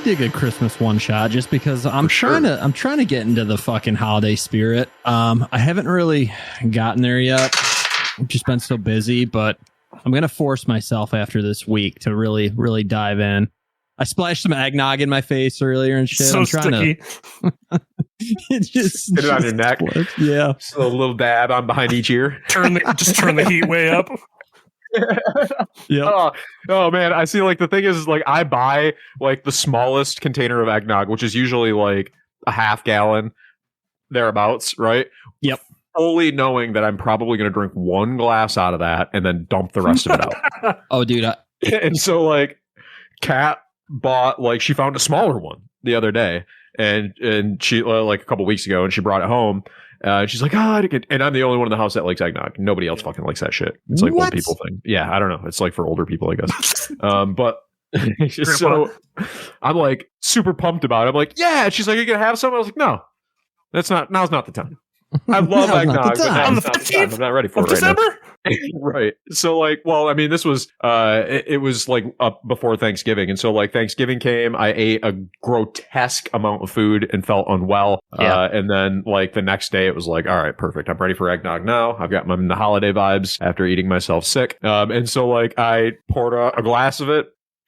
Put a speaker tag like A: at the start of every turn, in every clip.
A: dig a Christmas one shot just because I'm trying to get into the fucking holiday spirit. I haven't really gotten there yet. I've just been so busy, but I'm gonna force myself after this week to really, really dive in. I splashed some eggnog in my face earlier and shit.
B: So
A: I'm trying
B: sticky.
C: Get it on your neck.
A: Yeah.
C: Just a little dab on behind each ear.
B: Turn the heat way up.
A: Yeah.
C: Oh man, I see. Like the thing is like I buy like the smallest container of eggnog, which is usually like a half gallon thereabouts, right?
A: Yep.
C: Fully knowing that I'm probably going to drink one glass out of that and then dump the rest of it out.
A: Oh, dude.
C: And so like Kat bought like she found a smaller one the other day and she like a couple weeks ago and she brought it home. She's like, and I'm the only one in the house that likes eggnog. Nobody else fucking likes that shit. It's like old people thing. Yeah, I don't know. It's like for older people, I guess. But so I'm like super pumped about it. I'm like, yeah. She's like, are you gonna have some? I was like, no, now's not the time. I love eggnog, but
B: On the
C: now's not the time.
B: 15th
C: I'm not ready for
B: of
C: it right
B: December?
C: now. Right. So like, well, I mean, this was it was like up before Thanksgiving, and so like Thanksgiving came, I ate a grotesque amount of food and felt unwell. And then like the next day, it was like, all right, perfect. I'm ready for eggnog now. I've got the holiday vibes after eating myself sick. And so like I poured a glass of it,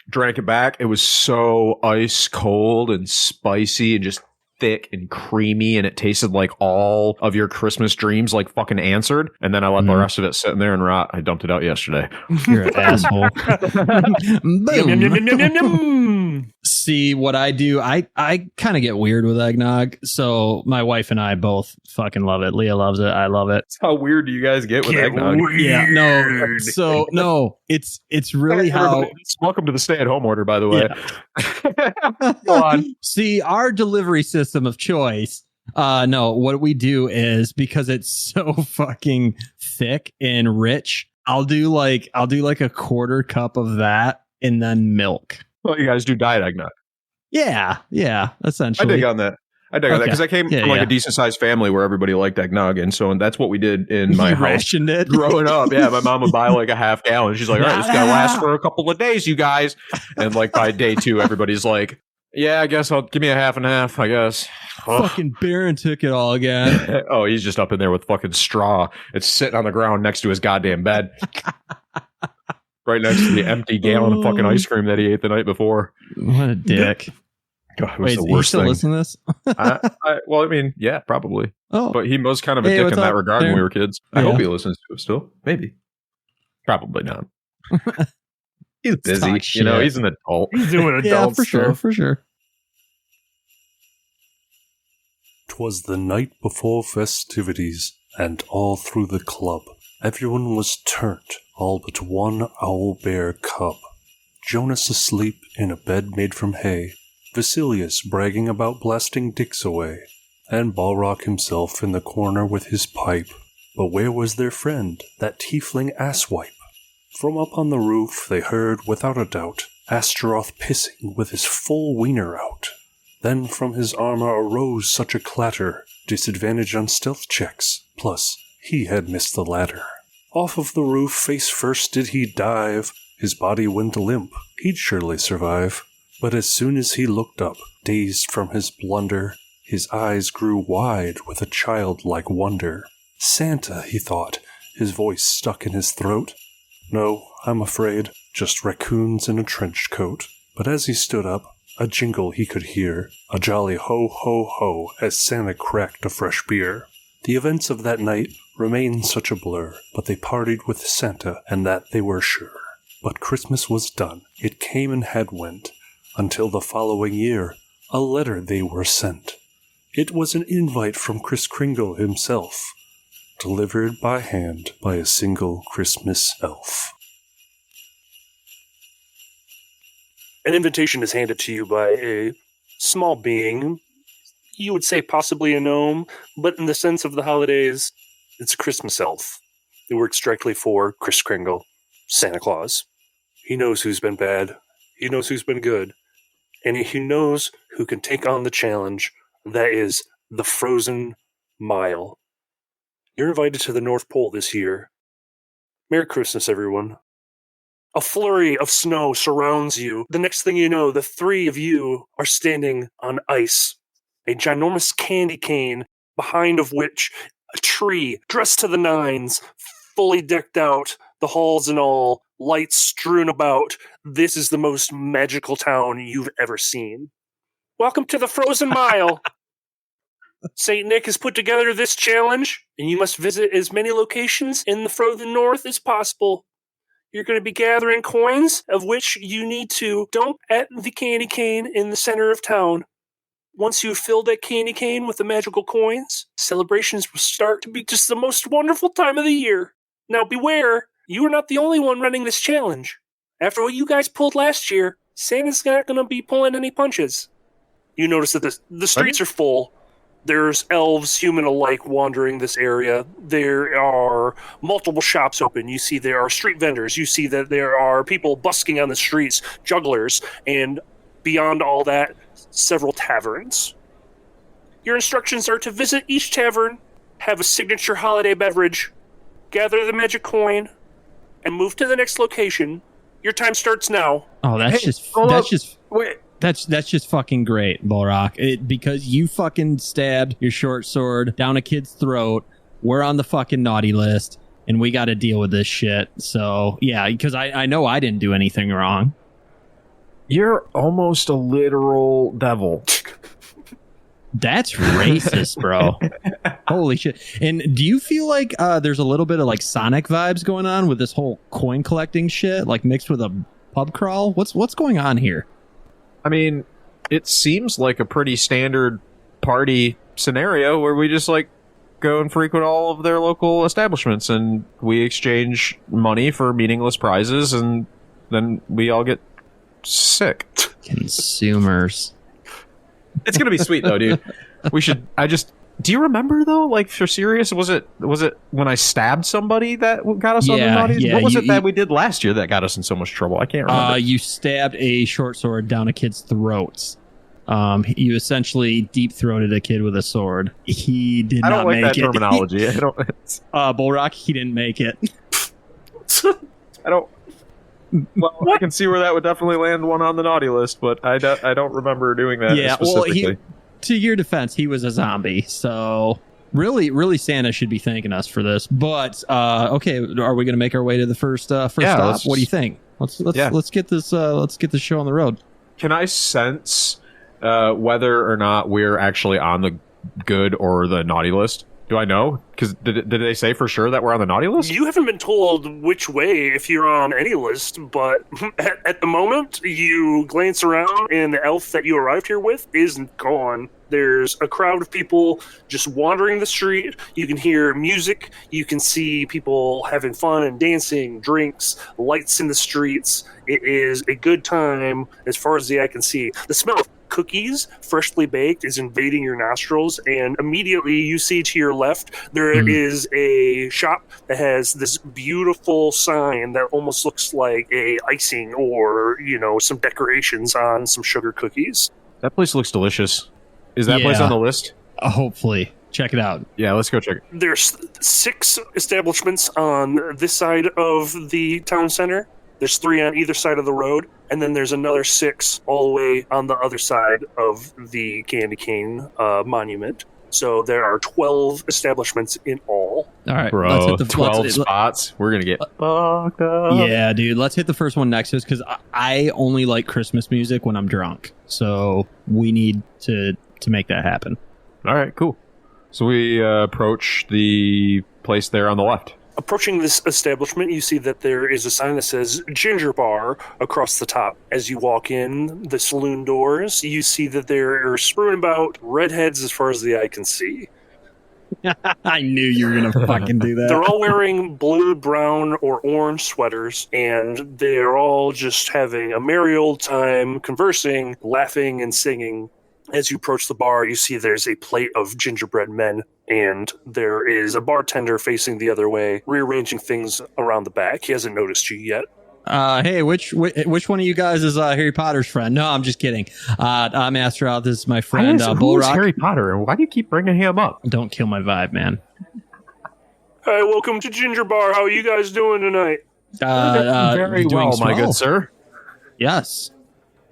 C: drank it back. It was so ice cold and spicy and just thick and creamy, and it tasted like all of your Christmas dreams like fucking answered. And then I let the rest of it sit in there and rot. I dumped it out yesterday.
A: You're an asshole. Boom.
B: Yum, yum, yum, yum, yum, yum.
A: See what I do. I kind of get weird with eggnog. So my wife and I both fucking love it. Leah loves it. I love it.
C: How weird do you guys get with eggnog?
A: Yeah, no. So no, it's really how.
C: Welcome to the stay-at-home order, by the way.
A: Yeah.
C: Go on.
A: See, our delivery system of choice. No, what we do is because it's so fucking thick and rich. I'll do like a quarter cup of that and then milk.
C: Well, you guys do diet eggnog.
A: Yeah, essentially.
C: I dig on that because I came from like a decent sized family where everybody liked eggnog, and that's what we did in my house.
A: Rationed it
C: Growing up. Yeah, my mom would buy like a half gallon. She's like, all right, this gotta last for a couple of days, you guys. And like by day 2, everybody's like, yeah, I guess I'll give me a half and half, I guess.
A: Fucking Baron took it all again.
C: Oh, he's just up in there with fucking straw. It's sitting on the ground next to his goddamn bed. Right next to the empty gallon of fucking ice cream that he ate the night before.
A: What a dick.
C: God, it was the worst
A: still
C: thing.
A: Listen to this?
C: Well, I mean, yeah, probably.
A: Oh,
C: but he was kind of a dick in that regard when we were kids. I
A: Yeah.
C: hope he listens to it still. Maybe. Probably not. He's busy. You know, he's an adult.
B: He's doing adult stuff.
A: For sure.
D: 'Twas the night before festivities, and all through the club everyone was turned, all but one owl-bear cub. Jonas asleep in a bed made from hay, Vasilius bragging about blasting dicks away, and Ballraq himself in the corner with his pipe. But where was their friend, that tiefling asswipe? From up on the roof they heard, without a doubt, Astaroth pissing with his full wiener out. Then from his armor arose such a clatter, disadvantage on stealth checks, plus he had missed the ladder. Off of the roof face first did he dive, his body went limp, he'd surely survive. But as soon as he looked up, dazed from his blunder, his eyes grew wide with a childlike wonder. Santa, he thought, his voice stuck in his throat. No, I'm afraid, just raccoons in a trench coat. But as he stood up, a jingle he could hear, a jolly ho-ho-ho as Santa cracked a fresh beer. The events of that night remained such a blur, but they partied with Santa, and that they were sure. But Christmas was done, it came and had went, until the following year, a letter they were sent. It was an invite from Kris Kringle himself, delivered by hand by a single Christmas elf.
E: An invitation is handed to you by a small being. You would say possibly a gnome, but in the sense of the holidays, it's a Christmas elf. It works directly for Kris Kringle, Santa Claus. He knows who's been bad, he knows who's been good, and he knows who can take on the challenge that is the frozen mile. You're invited to the North Pole this year. Merry Christmas, everyone. A flurry of snow surrounds you. The next thing you know, the three of you are standing on ice. A ginormous candy cane, behind of which a tree dressed to the nines, fully decked out, the halls and all, lights strewn about. This is the most magical town you've ever seen. Welcome to the Frozen Mile. St. Nick has put together this challenge, and you must visit as many locations in the frozen north as possible. You're going to be gathering coins, of which you need to dump at the candy cane in the center of town. Once you've filled that candy cane with the magical coins, celebrations will start to be just the most wonderful time of the year. Now beware, you are not the only one running this challenge. After what you guys pulled last year, Santa's not going to be pulling any punches. You notice that the streets are full. There's elves, human alike, wandering this area. There are multiple shops open. You see there are street vendors. You see that there are people busking on the streets, jugglers, and beyond all that, several taverns. Your instructions are to visit each tavern, have a signature holiday beverage, gather the magic coin, and move to the next location. Your time starts now.
A: Oh, that's just fucking great, Ballraq. Because you fucking stabbed your short sword down a kid's throat. We're on the fucking naughty list, and we got to deal with this shit. So, yeah, because I know I didn't do anything wrong.
C: You're almost a literal devil.
A: That's racist, bro. Holy shit. And do you feel like there's a little bit of like Sonic vibes going on with this whole coin collecting shit, like mixed with a pub crawl? What's going on here?
C: I mean, it seems like a pretty standard party scenario where we just like go and frequent all of their local establishments and we exchange money for meaningless prizes and then we all get sick.
A: Consumers.
C: It's gonna be sweet though, dude. Do you remember though? Like for serious, was it when I stabbed somebody that got us on the naughties?
A: Yeah,
C: what was it that we did last year that got us in so much trouble? I can't remember.
A: You stabbed a short sword down a kid's throats. You essentially deep throated a kid with a sword. He did not make it. I don't like that
C: terminology. I don't.
A: Ballraq, he didn't make it.
C: I don't. Well, I can see where that would definitely land one on the naughty list, but I don't remember doing that.
A: Yeah,
C: specifically.
A: well, to your defense, he was a zombie, so really Santa should be thanking us for this. But okay, are we going to make our way to the first stop? What do you think? Let's get this show on the road.
C: Can I sense whether or not we're actually on the good or the naughty list? Do I know? Because did they say for sure that we're on the naughty list?
E: You haven't been told which way if you're on any list, but at the moment, you glance around and the elf that you arrived here with isn't gone. There's a crowd of people just wandering the street. You can hear music. You can see people having fun and dancing, drinks, lights in the streets. It is a good time as far as the eye can see. The smell of cookies, freshly baked, is invading your nostrils, and immediately you see to your left there is a shop that has this beautiful sign that almost looks like a icing or, some decorations on some sugar cookies.
C: That place looks delicious. Is that place on the list?
A: Hopefully. Check it out.
C: Yeah, let's go check it.
E: There's 6 establishments on this side of the town center. There's 3 on either side of the road, and then there's another 6 all the way on the other side of the Candy Cane monument. So there are 12 establishments in all.
A: All right,
C: bro,
A: let's hit the
C: 12 spots. We're gonna get fucked up.
A: Yeah, dude. Let's hit the first one next to us because I only like Christmas music when I'm drunk. So we need to make that happen.
C: All right, cool. So we approach the place there on the left.
E: Approaching this establishment, you see that there is a sign that says Ginger Bar across the top. As you walk in the saloon doors, you see that there are strewn about redheads as far as the eye can see.
A: I knew you were going to fucking do that.
E: They're all wearing blue, brown, or orange sweaters, and they're all just having a merry old time, conversing, laughing, and singing. As you approach the bar, you see there's a plate of gingerbread men, and there is a bartender facing the other way, rearranging things around the back. He hasn't noticed you yet.
A: Hey, which one of you guys is Harry Potter's friend? No, I'm just kidding. I'm Astaroth. This is my friend
C: Who's
A: Ballraq.
C: Harry Potter, and why do you keep bringing him up?
A: Don't kill my vibe, man.
E: Hi, welcome to Ginger Bar. How are you guys doing tonight?
C: Very
A: doing
C: well, my
A: swell.
C: good sir.
A: Yes.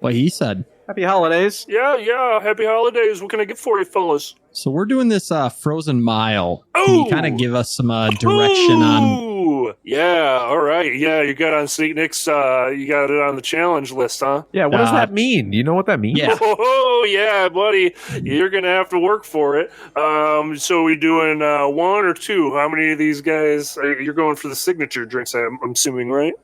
A: What he said.
C: Happy holidays.
E: Yeah. Happy holidays. What can I get for you, fellas?
A: So we're doing this frozen mile. Can
E: Oh!
A: you kind of give us some direction on?
E: Ooh! Yeah, all right. Yeah, you got on St. Nick's, you got it on the challenge list, huh?
C: Yeah, what does that mean? You know what that means?
A: Yeah.
E: Oh, yeah, buddy. You're going to have to work for it. So we doing one or two? How many of these guys? You're going for the signature drinks, I'm assuming, right?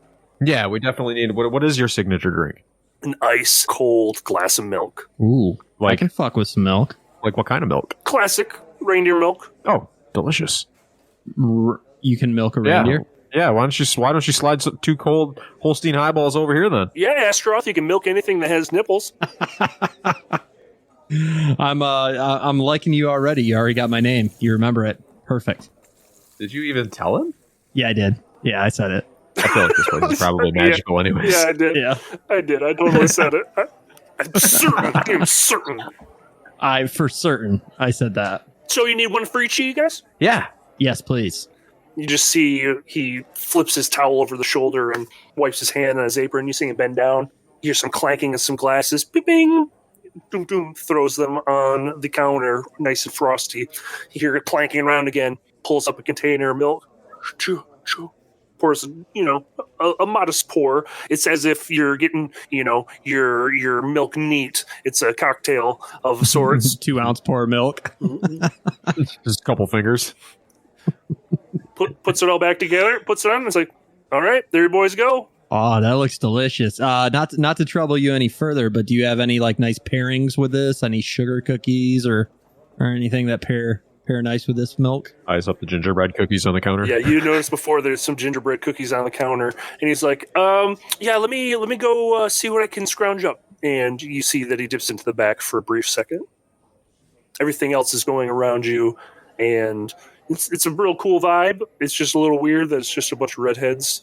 C: Yeah, we definitely need. What is your signature drink?
E: An ice cold glass of milk.
A: Ooh, I
C: Like-
A: can fuck with some milk.
C: Like what kind of milk?
E: Classic reindeer milk.
C: Oh, delicious.
A: You can milk a reindeer.
C: Yeah, why don't you slide two cold Holstein highballs over here then?
E: Yeah, Astaroth, you can milk anything that has nipples.
A: I'm liking you already. You already got my name. You remember it. Perfect.
C: Did you even tell him?
A: Yeah, I did. Yeah, I said it.
C: I feel like this place is probably magical anyways.
E: Yeah, I did.
A: Yeah.
E: I did. I totally said it. I'm certain.
A: For certain, I said that.
E: So you need one for each of you guys?
C: Yeah.
A: Yes, please.
E: You just see he flips his towel over the shoulder and wipes his hand on his apron. You see him bend down. You hear some clanking of some glasses. Bing, bing. Doom, doom. Throws them on the counter, nice and frosty. You hear it clanking around again. Pulls up a container of milk. Choo, choo. Pours, a modest pour. It's as if you're getting, your milk neat. It's a cocktail of sorts.
A: 2 ounce pour of milk.
C: Just a couple fingers.
E: Puts it all back together. Puts it on. And it's like, all right, there you boys go.
A: Oh, that looks delicious. Not to trouble you any further, but do you have any like nice pairings with this? Any sugar cookies or anything that pair nice with this milk?
C: Eyes up the gingerbread cookies on the counter.
E: Yeah, you noticed before there's some gingerbread cookies on the counter, and he's like, yeah, let me go see what I can scrounge up. And you see that he dips into the back for a brief second. Everything else is going around you, and it's a real cool vibe. It's just a little weird that it's just a bunch of redheads.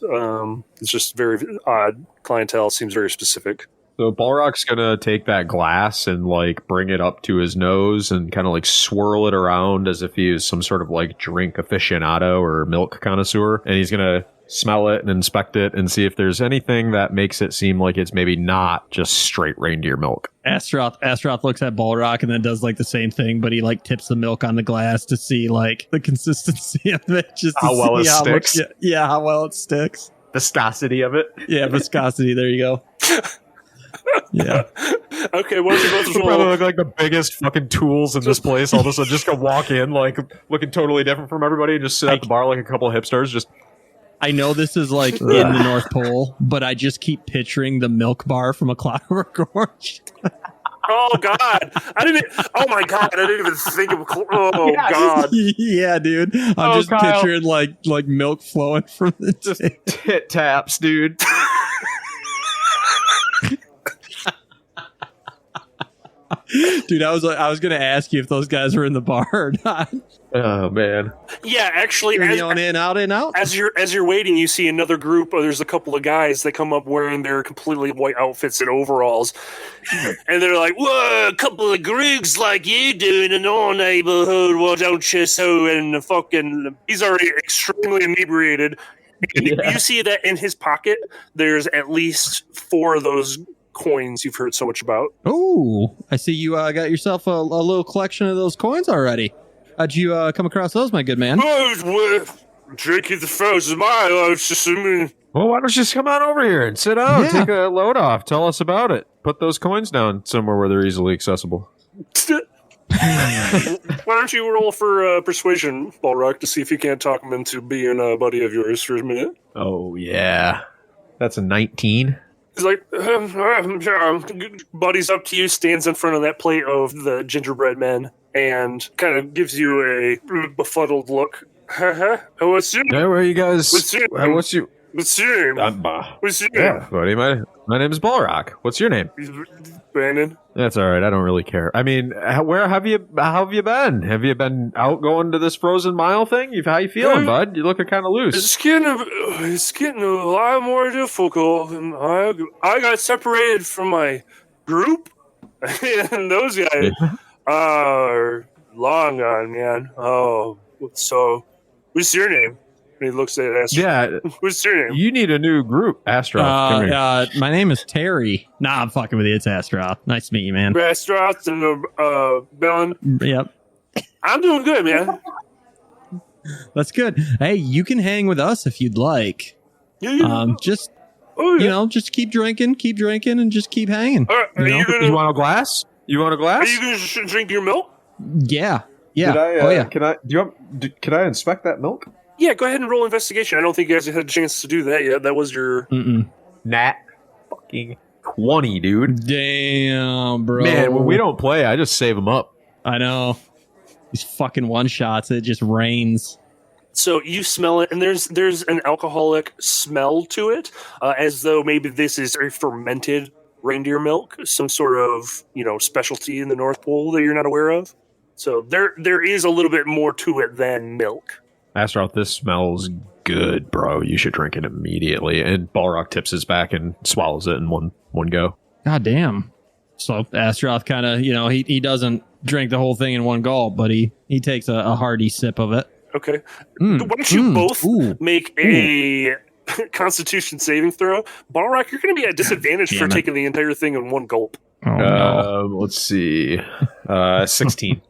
E: It's just very odd. Clientele seems very specific.
C: So Ballraq's gonna take that glass and like bring it up to his nose and kind of like swirl it around as if he was some sort of like drink aficionado or milk connoisseur, and he's gonna smell it and inspect it and see if there's anything that makes it seem like it's maybe not just straight reindeer milk.
A: Astaroth looks at Ballraq and then does like the same thing, but he like tips the milk on the glass to see like the consistency of it, just to
C: How well
A: see
C: it sticks.
A: Yeah, how well it sticks.
C: Viscosity of it.
A: Yeah, viscosity. There you go. Yeah.
E: Okay, why don't you both
C: Probably
E: roll?
C: look like the biggest fucking tools in this place. All of a sudden, just go walk in like looking totally different from everybody and just sit at the bar like a couple of hipsters. Just
A: I know this is like in the North Pole, but I just keep picturing the milk bar from A Clockwork Orange.
E: Oh God! Oh my God! I didn't even think of. Oh God!
A: Yeah, dude. I'm just
C: Kyle.
A: picturing like milk flowing from the tip.
C: tit taps, dude.
A: Dude, I was gonna ask you if those guys were in the bar or not.
C: Oh man.
E: Yeah, actually,
A: In, out, in, out.
E: as you're waiting, you see another group. There's a couple of guys that come up wearing their completely white outfits and overalls, and they're like, "Whoa, a couple of Griegs like you doing in our neighborhood? Why don't you so?" And fucking, he's already extremely inebriated. And you see that in his pocket, there's at least 4 of those coins you've heard so much about.
A: Oh, I see you got yourself a little collection of those coins already. How'd you come across those, my good man?
E: Drinking the frozen mile. I was just assuming.
C: Well, why don't you just come on over here and sit down,
A: Yeah.
C: take a load off, tell us about it. Put those coins down somewhere where they're easily accessible.
E: Why don't you roll for persuasion, Ballraq, to see if you can't talk him into being a buddy of yours for a minute?
C: Oh yeah. That's a 19.
E: He's like, buddy's up to you, stands in front of that plate of the gingerbread men, and kind of gives you a befuddled look. What's your
C: Yeah, where are you guys?
E: What's your name?
C: What's your
E: What's your name? What's your name?
C: Yeah, buddy. My name is Ballraq. What's your name?
E: Brandon.
C: That's all right. I don't really care. I mean, where have you been? Have you been out going to this frozen mile thing? How you feeling, bud? You're looking kind of loose.
E: It's getting a lot more difficult. And I got separated from my group, and those guys are long gone, man. Oh, so what's your name? And he looks at Astaroth.
C: Yeah,
E: What's your name?
C: you need a new group, Astaroth. Come here.
A: My name is Terry. Nah, I'm fucking with you. It's Astaroth. Nice to meet you, man.
E: Astaroth and Bellin.
A: Yep.
E: I'm doing good, man.
A: That's good. Hey, you can hang with us if you'd like. Just just keep drinking, and just keep hanging.
E: All right,
C: You want a glass? You want a glass?
E: Are you going to drink your milk?
A: Yeah.
C: Can I inspect that milk?
E: Yeah, go ahead and roll investigation. I don't think you guys had a chance to do that yet. That was your...
C: Nat fucking 20, dude.
A: Damn, bro.
C: Man, when we don't play, I just save them up.
A: I know. These fucking one-shots, it just rains.
E: So you smell it, and there's an alcoholic smell to it, as though maybe this is a fermented reindeer milk, some sort of specialty in the North Pole that you're not aware of. So there is a little bit more to it than milk.
C: Astaroth, this smells good, bro. You should drink it immediately. And Ballraq tips his back and swallows it in one go.
A: God damn. So Astaroth kind of, he doesn't drink the whole thing in one gulp, but he takes a hearty sip of it.
E: Okay. Why don't you both make a Constitution saving throw? Ballraq, you're going to be at disadvantage for taking the entire thing in one gulp.
A: Oh, no.
C: Let's see. 16.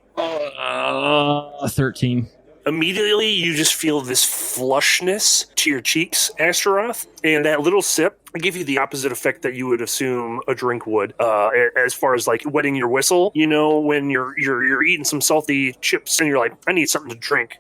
A: 13.
E: Immediately, you just feel this flushness to your cheeks, Astaroth, and that little sip give you the opposite effect that you would assume a drink would. As far as like wetting your whistle, when you're eating some salty chips and you're like, I need something to drink.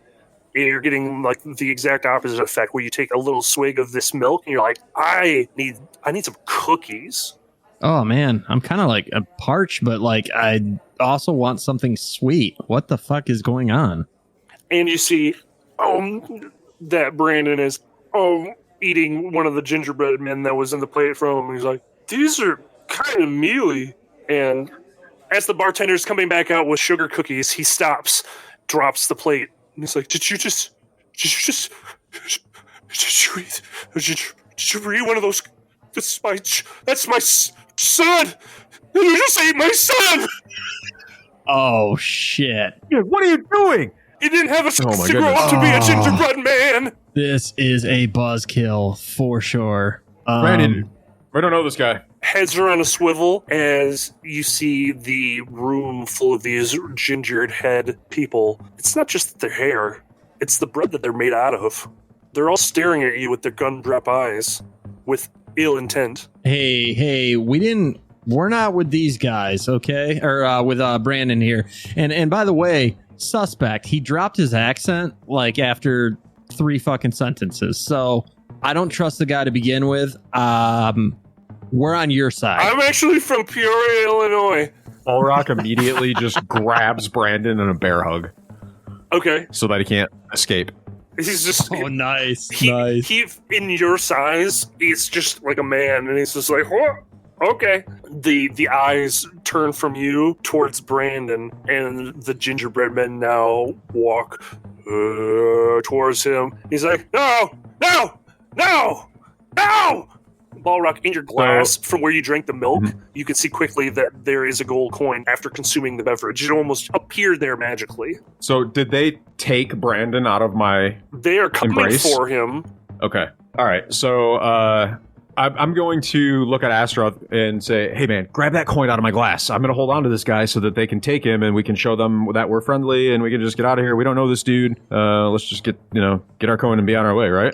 E: You're getting like the exact opposite effect where you take a little swig of this milk and you're like, I need some cookies.
A: Oh man, I'm kind of like a parched, but like I also want something sweet. What the fuck is going on?
E: And you see, that Brandon is eating one of the gingerbread men that was in the plate from him. He's like, these are kind of mealy. And as the bartender's coming back out with sugar cookies, he stops, drops the plate, and he's like, did you eat one of those? That's my son. You just ate my son.
A: Oh shit!
C: What are you doing?
E: He didn't have a chance to grow up to be a gingerbread man.
A: This is a buzzkill for sure.
C: Brandon, we don't know this guy.
E: Heads are on a swivel as you see the room full of these gingered head people. It's not just their hair, it's the bread that they're made out of. They're all staring at you with their gun-drop eyes with ill intent.
A: Hey, we're not with these guys, okay? Or with Brandon here. And by the way, suspect, he dropped his accent like after 3 fucking sentences. So I don't trust the guy to begin with. We're on your side.
E: I'm actually from Peoria, Illinois.
C: Ballraq immediately just grabs Brandon in a bear hug.
E: Okay.
C: So that he can't escape.
E: He's just...
A: Oh, nice.
E: He, in your size, he's just like a man, and he's just like, what? Okay. The eyes turn from you towards Brandon, and the gingerbread men now walk towards him. He's like, no! Ballraq, in your glass, from where you drank the milk, you can see quickly that there is a gold coin after consuming the beverage. It almost appeared there magically.
C: So did they take Brandon out of my
E: They are coming
C: embrace?
E: for him.
C: Okay. All right. So I'm going to look at Astaroth and say, hey, man, grab that coin out of my glass. I'm going to hold on to this guy so that they can take him and we can show them that we're friendly and we can just get out of here. We don't know this dude. Let's just get our coin and be on our way, right?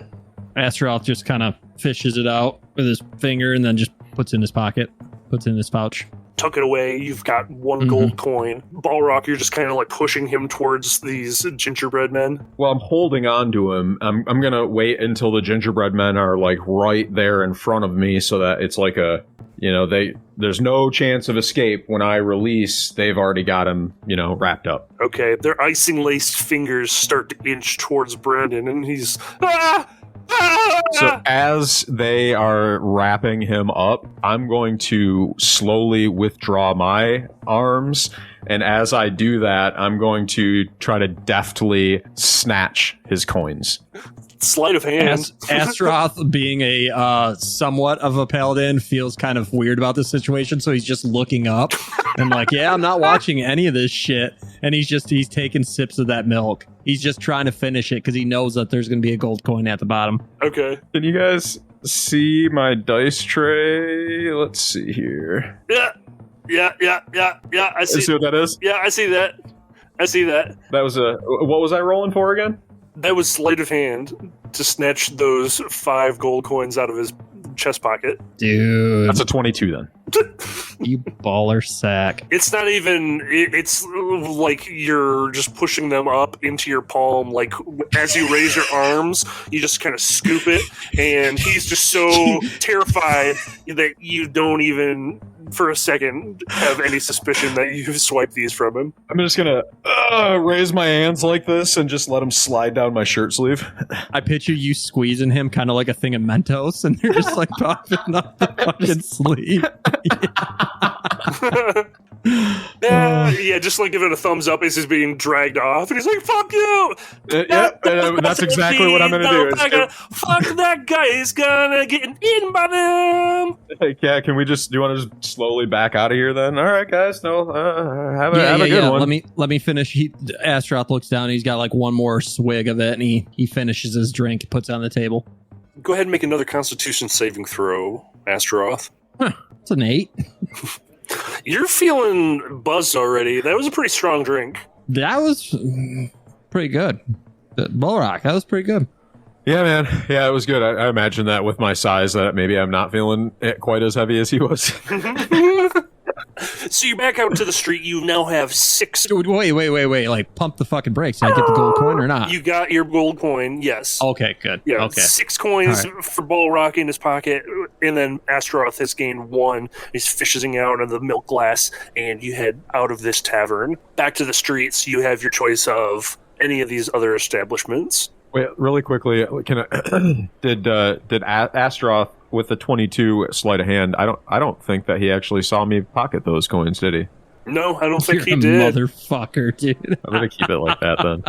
A: Astaroth just kind of fishes it out with his finger and then just puts it in his pocket, puts it in his pouch.
E: Tuck it away. You've got one gold coin. Ballraq, you're just kind of like pushing him towards these gingerbread men.
C: Well, I'm holding on to him. I'm going to wait until the gingerbread men are like right there in front of me so that it's like there's no chance of escape. When I release, they've already got him, wrapped up.
E: Okay, their icing-laced fingers start to inch towards Brandon, and he's...
C: So as they are wrapping him up, I'm going to slowly withdraw my arms And as I do that, I'm going to try to deftly snatch his coins.
E: Sleight of hand.
A: Astaroth, being a somewhat of a paladin, feels kind of weird about this situation, so he's just looking up and like, yeah, I'm not watching any of this shit. And he's taking sips of that milk. He's just trying to finish it because he knows that there's going to be a gold coin at the bottom.
E: Okay.
C: Can you guys see my dice tray? Let's see here.
E: Yeah. I see
C: what that is?
E: Yeah, I see that.
C: That was what was I rolling for again?
E: That was sleight of hand to snatch those 5 gold coins out of his chest pocket.
A: Dude.
C: That's a 22 then.
A: You baller sack.
E: It's not even, it's like you're just pushing them up into your palm. Like as you raise your arms, you just kind of scoop it. And he's just so terrified that you don't even, for a second, have any suspicion that you've swiped these from him.
C: I'm just going to raise my hands like this and just let them slide down my shirt sleeve.
A: I picture you squeezing him kind of like a thing of Mentos, and they're just like popping up the fucking sleeve.
E: Yeah, just like giving it a thumbs up as he's being dragged off, and he's like, "Fuck you!"
C: That's exactly what I'm gonna do.
E: Fuck that guy! He's gonna get eaten by them.
C: Hey, Cat, do you want to just slowly back out of here then? All right, guys. No, have a good one.
A: Let me finish. Astaroth looks down. He's got like one more swig of it, and he finishes his drink, puts it on the table.
E: Go ahead and make another Constitution saving throw, Astaroth.
A: It's an 8.
E: You're feeling buzzed already. That was a pretty strong drink.
A: That was pretty good. Ballraq, that was pretty good.
C: Yeah, man. Yeah, it was good. I imagine that with my size, that maybe I'm not feeling it quite as heavy as he was.
E: So you back out to the street. You now have 6.
A: Wait. Like, pump the fucking brakes. Did I get the gold coin or not?
E: You got your gold coin, yes.
A: Okay, good.
E: Yeah,
A: okay.
E: 6 coins
A: right.
E: for Ballraq in his pocket, and then Astaroth has gained 1. He's fishing out of the milk glass, and you head out of this tavern. Back to the streets, you have your choice of any of these other establishments.
C: Wait, really quickly, did Astaroth with the 22 sleight of hand? I don't think that he actually saw me pocket those coins, did he?
E: No, I don't think
A: You're
E: he did.
A: Motherfucker, dude.
C: I'm gonna keep it like that then.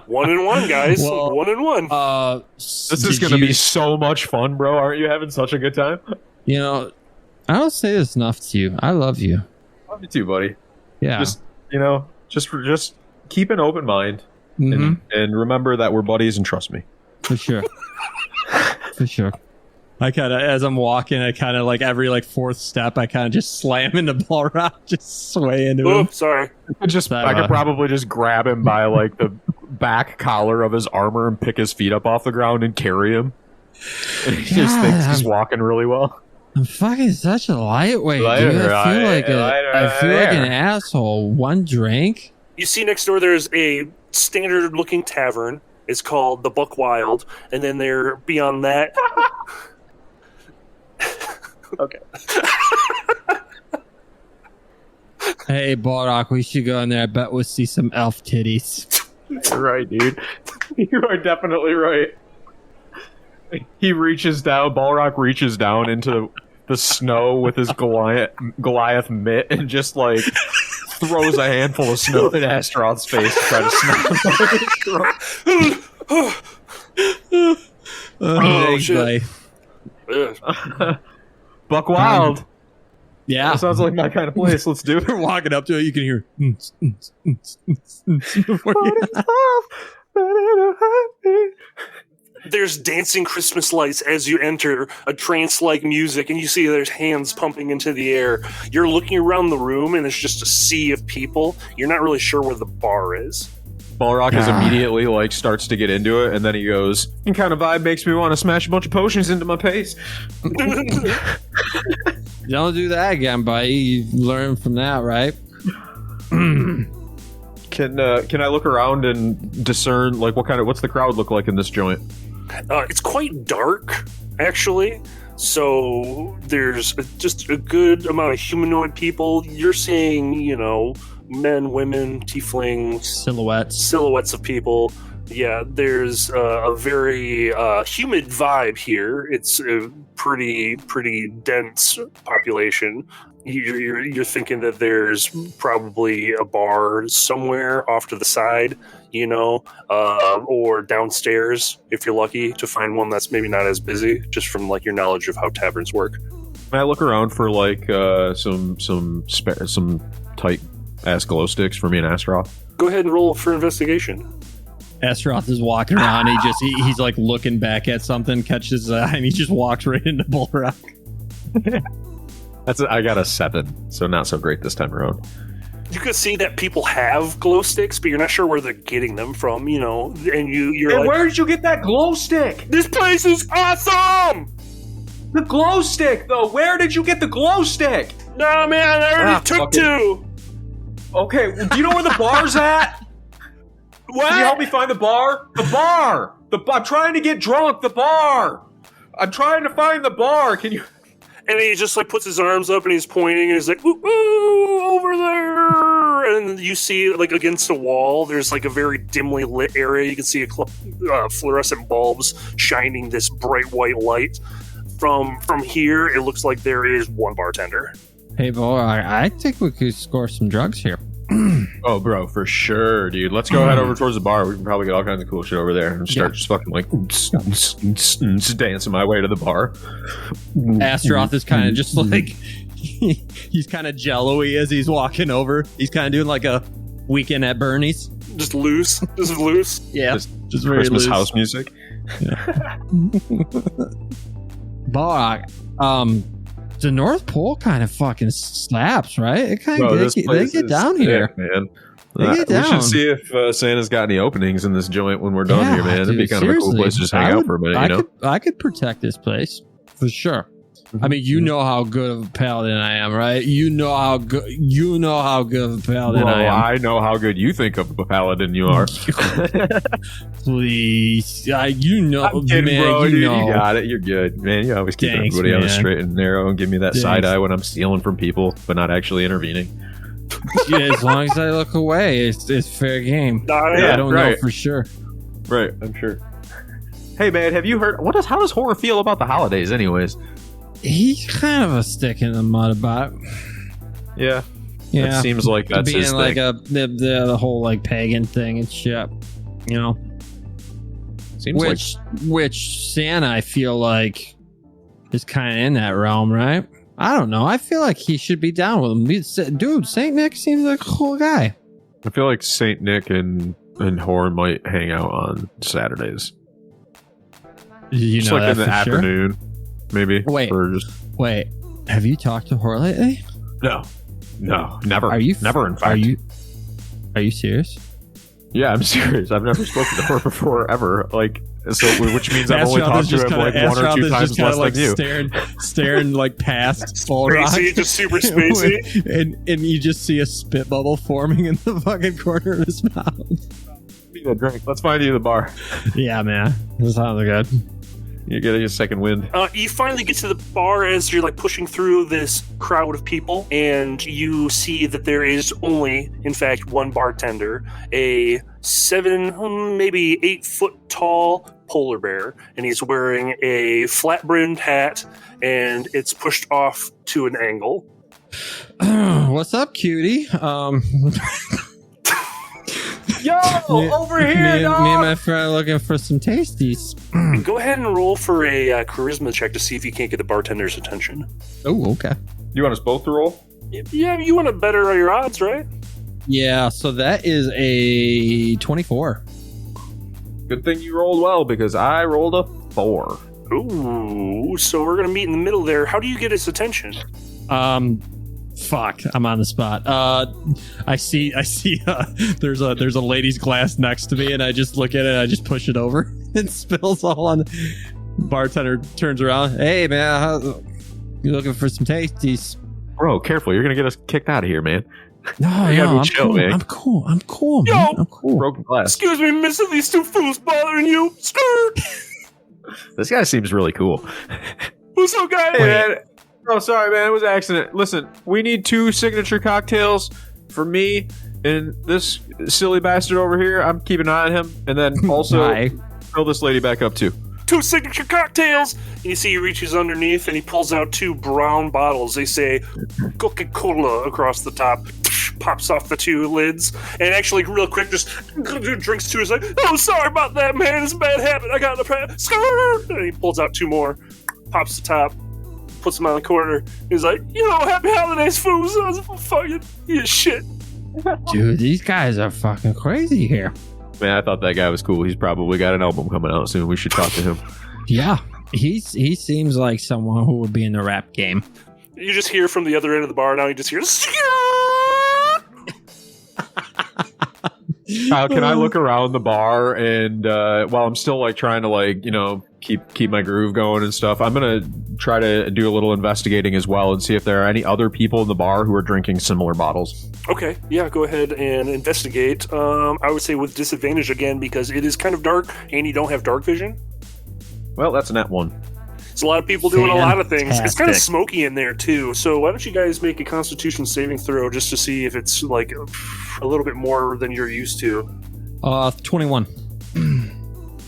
E: 1 and 1, guys.
A: Well,
E: 1 and 1.
C: This is gonna be so much fun, bro. Aren't you having such a good time?
A: You know, I don't say this enough to you. I love you.
C: Love you too, buddy.
A: Yeah.
C: Just keep an open mind.
A: Mm-hmm.
C: And remember that we're buddies and trust me.
A: For sure. For sure. I kind of, as I'm walking, I kind of like every like 4th step, I kind of just slam into Ballraq, just sway into him.
E: Sorry.
C: I could probably just grab him by like the back collar of his armor and pick his feet up off the ground and carry him. And he just thinks he's walking really well.
A: I'm fucking such a lightweight, dude. I feel like an asshole. 1 drink.
E: You see next door there's a standard looking tavern. It's called the Buck Wild, and then there beyond that. Okay.
A: Hey, Ballraq, we should go in there. I bet we'll see some elf titties.
C: You're right, dude. You are definitely right. Ballraq reaches down into the snow with his Goliath mitt and just like throws a handful of snow in Astaroth's face to try to
E: Oh, shit.
C: Buck Wild.
A: Yeah.
C: That sounds like my kind of place. Let's do it.
A: You're walking up to it, you can hear before you...
E: There's dancing Christmas lights as you enter, a trance-like music, and you see there's hands pumping into the air. You're looking around the room, and there's just a sea of people. You're not really sure where the bar is.
C: Ballraq is immediately like starts to get into it, and then he goes, "What kind of vibe makes me want to smash a bunch of potions into my face?"
A: Don't do that again, buddy. You learn from that, right?
C: Can I look around and discern like what's the crowd look like in this joint?
E: It's quite dark, actually. So there's just a good amount of humanoid people. You're seeing, men, women, tieflings, silhouettes of people. Yeah, there's a very humid vibe here. It's a pretty dense population. You're thinking that there's probably a bar somewhere off to the side, or downstairs if you're lucky to find one that's maybe not as busy, just from like your knowledge of how taverns work.
C: Can I look around for like some tight ass glow sticks for me and Astaroth?
E: Go ahead and roll for investigation.
A: Astaroth is walking around. He's like looking back at something, catches his eye, and he just walks right into Ballraq.
C: I got a 7, so not so great this time around.
E: You can see that people have glow sticks, but you're not sure where they're getting them from, and you're like,
C: where did you get that glow stick?
E: this place is awesome!
C: The glow stick, though. Where did you get the glow stick?
E: No, man, I already took 2.
C: Okay, do you know where the bar's at?
E: What?
C: Can you help me find the bar? The bar! I'm trying to get drunk. The bar! I'm trying to find the bar. Can you...
E: And he just like puts his arms up and he's pointing and he's like, ooh, ooh, over there. And you see like against a wall, there's like a very dimly lit area. You can see fluorescent bulbs shining this bright white light. From here, it looks like there is one bartender.
A: Hey, boy, I think we could score some drugs here.
C: Oh, bro, for sure, dude. Let's go head over towards the bar. We can probably get all kinds of cool shit over there and start just fucking like dancing my way to the bar.
A: Astaroth is kind of just like he's kind of jello-y as he's walking over. He's kind of doing like a weekend at Bernie's.
E: Just loose.
A: Yeah, just very
C: Christmas
A: loose.
C: house music.
A: Yeah. Ballraq, the North Pole kind of fucking slaps, right? It kind of they get down here,
C: man.
A: They get down.
C: We should see if Santa's got any openings in this joint when we're done here, man. It'd be kind of a cool place to just hang out for a minute,
A: I could protect this place for sure. I mean, you know how good of a paladin I am, right? You know how good of a paladin I am.
C: I know how good you think of a paladin you are.
A: Please, you know,
C: I'm kidding,
A: man,
C: bro.
A: you
C: Dude,
A: know.
C: you got it. You're good, man. You always keep
A: Thanks,
C: everybody on the
A: man.
C: straight and narrow and give me that
A: Thanks.
C: side eye when I'm stealing from people, but not actually intervening.
A: Yeah, as long as I look away, it's fair game.
E: Yeah,
A: I don't know for sure.
C: Right, I'm sure. Hey, man, have you heard? How does horror feel about the holidays, anyways?
A: He's kind of a stick in the mud about.
C: Yeah.
A: Yeah,
C: It seems like that's
A: being
C: his
A: like
C: thing.
A: the whole like pagan thing and shit, you know.
C: Seems
A: Which Santa, I feel like, is kind of in that realm, right? I don't know. I feel like he should be down with him. Dude, Saint Nick seems like a cool guy.
C: I feel like Saint Nick and horror might hang out on Saturdays.
A: You
C: Just
A: know
C: like
A: that
C: in the
A: for sure?
C: afternoon, maybe.
A: Wait. Wait, have you talked to Horror lately?
C: No, never.
A: Are you?
C: Never, in fact.
A: Are you serious?
C: Yeah, I'm serious. I've never spoken to her before, ever. Like, so, which means I've only
A: Astaroth
C: talked to him like one or two times less
A: like
C: than you.
A: staring like past Ballraq.
E: Spacey, just super spacey.
A: and you just see a spit bubble forming in the fucking corner of his mouth.
C: Need a drink. Let's find you the bar.
A: Yeah, man. This sounds good.
C: You're getting a second wind.
E: You finally get to the bar as you're like pushing through this crowd of people, and you see that there is only, in fact, one bartender, a 7, maybe 8 foot tall polar bear, and he's wearing a flat brimmed hat, and it's pushed off to an angle.
A: What's up, cutie?
C: Yo, over here,
A: me and my friend are looking for some tasties.
E: Go ahead and roll for a charisma check to see if you can't get the bartender's attention.
A: Oh, okay.
C: You want us both to roll?
E: Yeah, you want to better your odds, right?
A: Yeah, so that is a 24.
C: Good thing you rolled well, because I rolled a 4.
E: Ooh, so we're gonna meet in the middle there. How do you get his attention?
A: Fuck, I'm on the spot. I see there's a lady's glass next to me, and I just look at it and I just push it over. It spills all on. Bartender turns around. Hey man, you looking for some tasties?
C: Bro, careful. You're going to get us kicked out of here, man.
A: No,
C: I'm chill,
A: cool.
C: man.
A: I'm cool.
E: Yo!
A: Man. I'm cool.
C: Broken glass.
E: Excuse me, miss, are these 2 fools bothering you? Skirt!
C: This guy seems really cool.
E: Who's up, guy?
C: Hey, man. Oh, sorry, man. It was an accident. Listen, we need 2 signature cocktails for me and this silly bastard over here. I'm keeping an eye on him. And then also
A: Hi.
C: fill this lady back up, too.
E: 2 signature cocktails. And you see he reaches underneath and he pulls out 2 brown bottles. They say Coca-Cola across the top. Pops off the 2 lids and actually real quick just drinks 2. He's like, oh, sorry about that, man. It's a bad habit. I got the and he pulls out 2 more, pops the top, puts them on the corner. He's like, happy holidays, fools. I was fucking shit.
A: Dude, these guys are fucking crazy here.
C: Man, I thought that guy was cool. He's probably got an album coming out soon. We should talk to him.
A: Yeah, he seems like someone who would be in the rap game.
E: You just hear from the other end of the bar now. You just hear.
C: Can I look around the bar and while I'm still like trying to like keep my groove going and stuff, I'm gonna try to do a little investigating as well and see if there are any other people in the bar who are drinking similar bottles.
E: Okay, yeah, go ahead and investigate. I would say with disadvantage again because it is kind of dark and you don't have dark vision.
C: Well, that's a net 1.
E: There's a lot of people doing a lot of things.
A: Fantastic.
E: It's kind of smoky in there too. So why don't you guys make a Constitution saving throw just to see if it's like a little bit more than you're used to.
A: 21.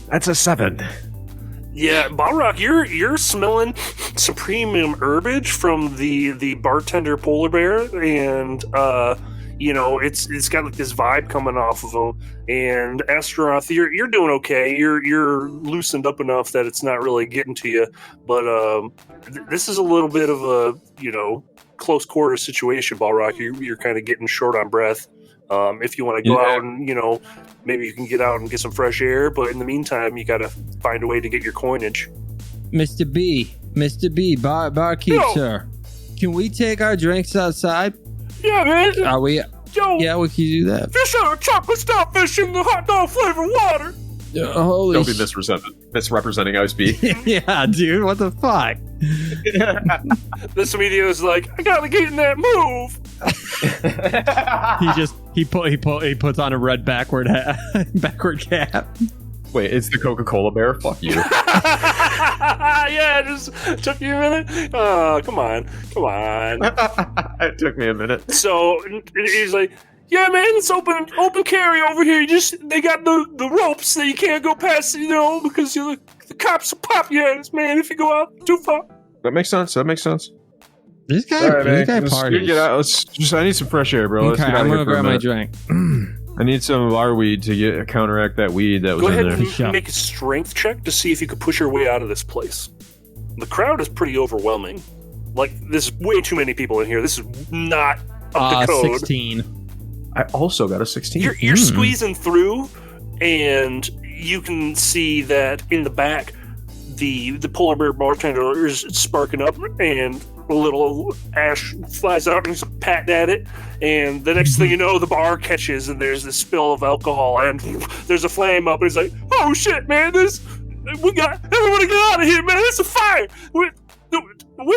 C: That's a 7.
E: Yeah, Ballraq, you're smelling some premium herbage from the bartender polar bear, and it's got like this vibe coming off of him. And Astaroth, you're doing okay. You're loosened up enough that it's not really getting to you. But this is a little bit of a close quarter situation, Ballraq. You're kind of getting short on breath. If you want to go out and maybe you can get out and get some fresh air. But in the meantime, you got to find a way to get your coinage.
A: Mr. B, barkeep, sir. Can we take our drinks outside?
E: Yeah, man.
A: Are we?
E: Yo,
A: Yeah, we can do that.
E: fish out of chocolate starfish in the hot dog flavored water.
A: Holy
C: Don't be misrepresenting Ice B.
A: Yeah, dude, what the fuck?
E: This video is like, I gotta get in that move.
A: he puts on a red backward cap.
C: Wait, it's the Coca-Cola bear? Fuck you.
E: Yeah, it just took you a minute. Oh, come on.
C: It took me a minute.
E: So he's like, yeah, man, it's open carry over here. They got the ropes that you can't go past, because the cops will pop your ass, man, if you go out too far.
C: That makes sense.
A: This guy,
C: All right,
A: this guy
C: man.
A: parties.
C: Get out. I need some fresh air, bro. Let's
A: Okay,
C: get out
A: I'm
C: of here
A: gonna
C: for a
A: grab my
C: minute.
A: drink.
C: I need some of our weed to counteract that weed that was
E: Go
C: in
E: ahead
C: there.
E: and make a strength check to see if you could push your way out of this place. The crowd is pretty overwhelming. Like, there's way too many people in here. This is not up to code.
A: 16.
C: I also got a 16.
E: You're squeezing through, and you can see that in the back, the polar bear bartender is sparking up, and a little ash flies out, and he's patting at it. And the next thing you know, the bar catches, and there's this spill of alcohol, and there's a flame up, and he's like, "Oh shit, man! We got everybody get out of here, man! It's a fire! We're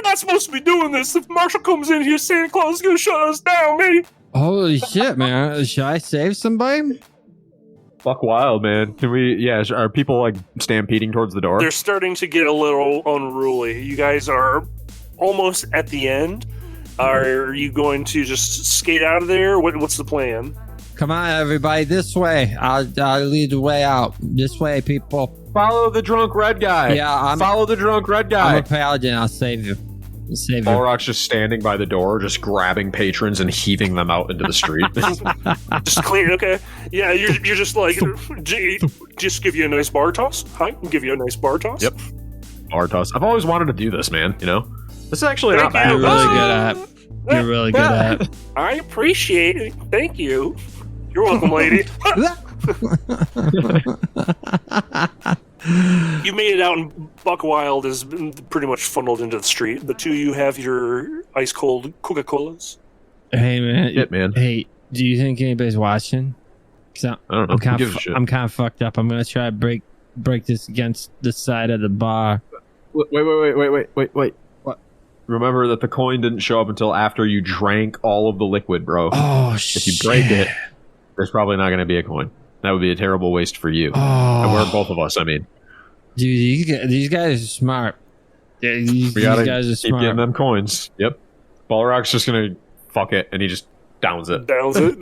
E: not supposed to be doing this. If Marshall comes in here, Santa Claus is gonna shut us down, man."
A: Holy shit, man! Should I save somebody?
C: Fuck wild, man. Can we? Yeah, are people like stampeding towards the door?
E: They're starting to get a little unruly. You guys are almost at the end. Are you going to just skate out of there? What's the plan?
A: Come on, everybody, this way. I'll lead the way out. This way, people.
C: Follow the drunk red guy.
A: Yeah,
C: follow the drunk red
A: I'm
C: guy.
A: a paladin. I'll save you.
C: Ballraq's just standing by the door, just grabbing patrons and heaving them out into the street.
E: Just clear, okay? Yeah, you're just like, just give you a nice bar toss. Hi, give you a nice bar toss.
C: Yep. Bar toss. I've always wanted to do this, man. This is actually not
E: Thank you.
C: bad.
A: You're really good at.
E: I appreciate it. Thank you. You're welcome, lady. You made it out, and Buck Wild is pretty much funneled into the street. The two of you have your ice cold Coca-Colas.
A: Hey, man.
C: Shit, man.
A: Hey, do you think anybody's watching?
C: I don't know.
A: I'm kind of fucked up. I'm gonna try to break this against the side of the bar.
C: Wait. What? Remember that the coin didn't show up until after you drank all of the liquid, bro.
A: Oh, shit.
C: If you break it, there's probably not going to be a coin. That would be a terrible waste for you.
A: Oh.
C: And we're both of us, I mean.
A: Dude, these guys are smart. Yeah, these guys are
C: keep
A: smart.
C: getting them coins. Yep. Ballraq's just going to fuck it, and he just downs it.
E: Downs it.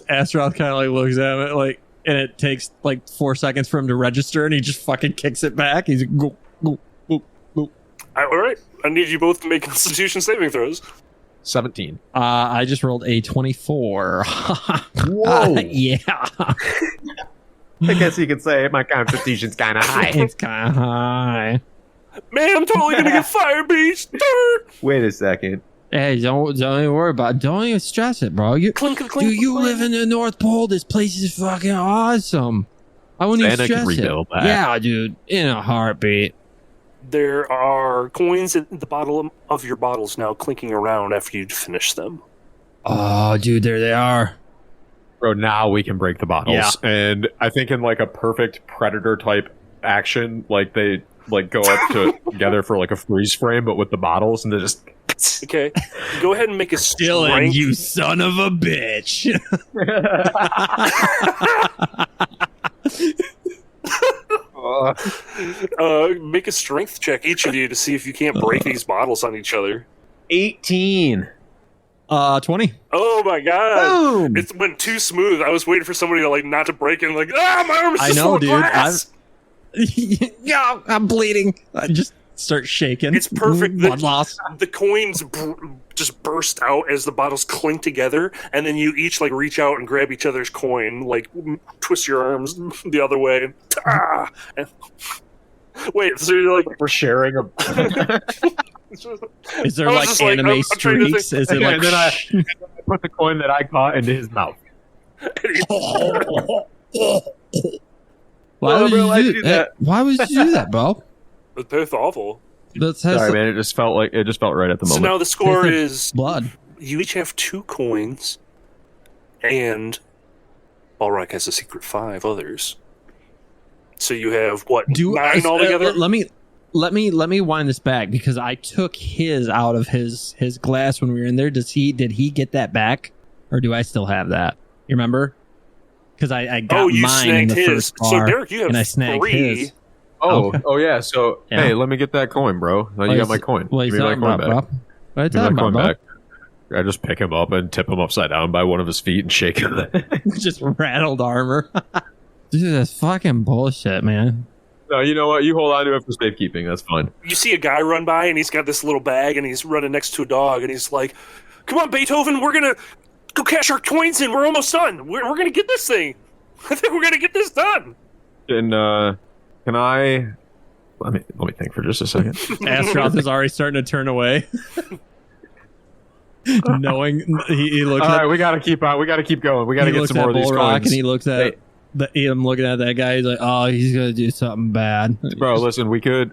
A: Astaroth kind of like looks at it like, and it takes like 4 seconds for him to register, and he just fucking kicks it back. He's like, go, go, go, go.
E: All right. I need you both to make Constitution saving throws.
C: 17.
A: I just rolled a 24.
C: Whoa.
A: Yeah.
C: I guess you could say my constitution's kind of high.
A: It's kind of high.
E: Man, I'm totally gonna get fire beast.
C: Wait a second.
A: Hey, don't even worry about it. Don't even stress it, bro.
E: Clink, clink, clink,
A: Dude, you
E: clink.
A: live in the North Pole. This place is fucking awesome. I wouldn't even
C: Santa can
A: stress it.
C: rebuild that.
A: Yeah, dude, in a heartbeat.
E: There are coins at the bottom of your bottles now clinking around after you'd finish them.
A: Oh, dude, there they are.
C: Bro, now we can break the bottles.
A: Yeah.
C: And I think in like a perfect Predator type action, like they like go up together for like a freeze frame, but with the bottles, and they just.
E: Okay, go ahead and make a
A: Dylan,
E: strength.
A: you son of a bitch.
E: Make a strength check, each of you, to see if you can't break these bottles on each other.
C: 18.
A: 20.
E: Oh my god!
A: Boom.
E: It went too smooth. I was waiting for somebody to like not to break it. And like, my arm is
A: I
E: just
A: know,
E: full of
A: dude.
E: glass.
A: Yeah, I'm bleeding. I just start shaking.
E: It's perfect.
A: Blood loss.
E: The coins just burst out as the bottles clink together, and then you each like reach out and grab each other's coin, like twist your arms the other way. And, wait, so you're like
C: We're sharing a.
A: Is there
E: I was
A: like
E: just like,
A: anime
E: I'm trying to
A: streaks? Is it
C: Yeah,
A: like?
C: and then I put the coin that I caught into his mouth.
A: Why would
C: bro,
A: you do that? Why would you do that, bro?
E: It's both awful.
A: That's
C: Sorry, man. It just felt right at the
E: So
C: moment.
E: now the score
A: Tastes like
E: is
A: blood.
E: you each have 2 coins, and Ballraq has a secret 5 others. So you have what, 9 altogether?
A: Let me wind this back because I took his out of his glass when we were in there. Did he get that back, or do I still have that? You remember? Because I got
E: you
A: mine in
E: snagged
A: the
E: his.
A: first bar,
E: So Derek, you have
A: and I snagged
E: 3.
A: his.
C: Oh,
A: Okay.
C: yeah. So,
A: Yeah.
C: hey, let me get that coin, bro. Now you got my coin.
A: What are you
C: Give me my
A: talking
C: coin
A: about,
C: back.
A: bro? What are you
C: Give me
A: talking
C: my coin
A: about,
C: back. I just pick him up and tip him upside down by one of his feet and shake him.
A: bro? Just rattled armor. Dude, that's fucking bullshit, man.
C: No, you know what? You hold on to it for safekeeping. That's fine.
E: You see a guy run by, and he's got this little bag, and he's running next to a dog, and he's like, "Come on, Beethoven, we're gonna go cash our coins in. We're almost done. We're gonna get this thing. I think we're gonna get this done."
C: And can I? Let me think for just a second.
A: Astaroth is already starting to turn away. Knowing he looks
C: All
A: at
C: right, we gotta keep on. We gotta keep going. We gotta
A: he
C: get
A: looks
C: some more
A: at
C: of these
A: Ballraq
C: coins.
A: and he looks at I'm looking at that guy. He's like, oh, he's gonna do something bad,
C: Bro, listen, we could.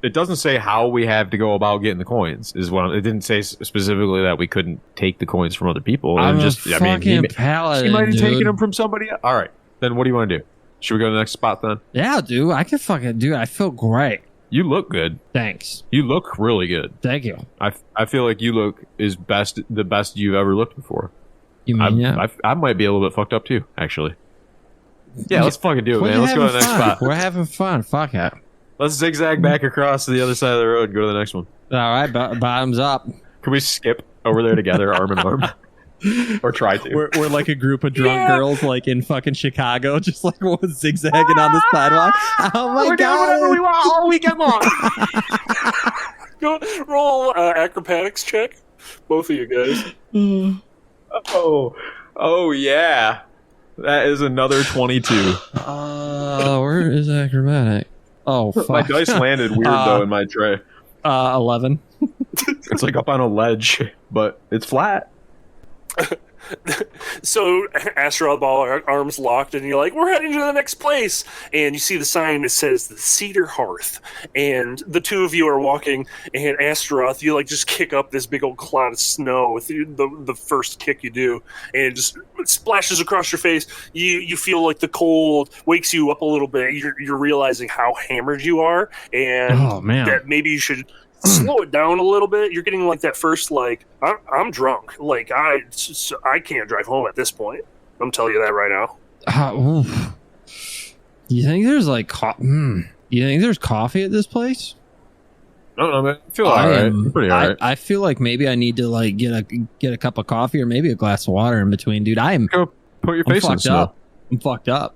C: It doesn't say how we have to go about getting the coins. It didn't say specifically that we couldn't take the coins from other people.
A: I'm
C: And
A: a fucking paladin,
C: he might have
A: dude.
C: taken them from somebody else. All right, then what do you want to do? Should we go to the next spot then?
A: Yeah, dude, I can fucking do it. I feel great.
C: You look good.
A: Thanks.
C: You look really good.
A: Thank you.
C: I feel like you look the best you've ever looked before.
A: You mean yeah?
C: I might be a little bit fucked up too, actually. Yeah, let's fucking do it,
A: We're
C: man. Let's go to the next
A: having fun.
C: spot.
A: We're having fun. Fuck it.
C: Let's zigzag back across to the other side of the road and go to the next one.
A: All right, bottoms up.
C: Can we skip over there together, arm in arm? Or try to.
A: We're like a group of drunk girls, like in fucking Chicago, just like zigzagging on the sidewalk. Oh my
C: We're doing
A: god!
C: whatever we want all weekend long.
E: Go roll acrobatics check, both of you guys.
C: Oh yeah. That is another 22.
A: Where is acrobatic? Oh fuck!
C: My dice landed weird though in my tray.
A: 11.
C: It's like up on a ledge, but it's flat.
E: So Astaroth Ball, arms locked, and you're like, "We're heading to the next place." And you see the sign that says the Cedar Hearth, and the two of you are walking. And Astaroth, you like just kick up this big old cloud of snow with the first kick you do, and it just splashes across your face. You feel like the cold wakes you up a little bit. You're realizing how hammered you are, and
A: Oh man!
E: that maybe you should slow it down a little bit. You're getting like that first like I'm drunk. Like I can't drive home at this point. I'm telling you that right now.
A: Oof. You think there's like you think there's coffee at this place?
C: I don't know, man. I feel alright. Pretty alright.
A: I feel like maybe I need to like get a cup of coffee or maybe a glass of water in between, dude. I'm
C: Go put your face in the
A: fucked
C: snow.
A: up. I'm fucked up.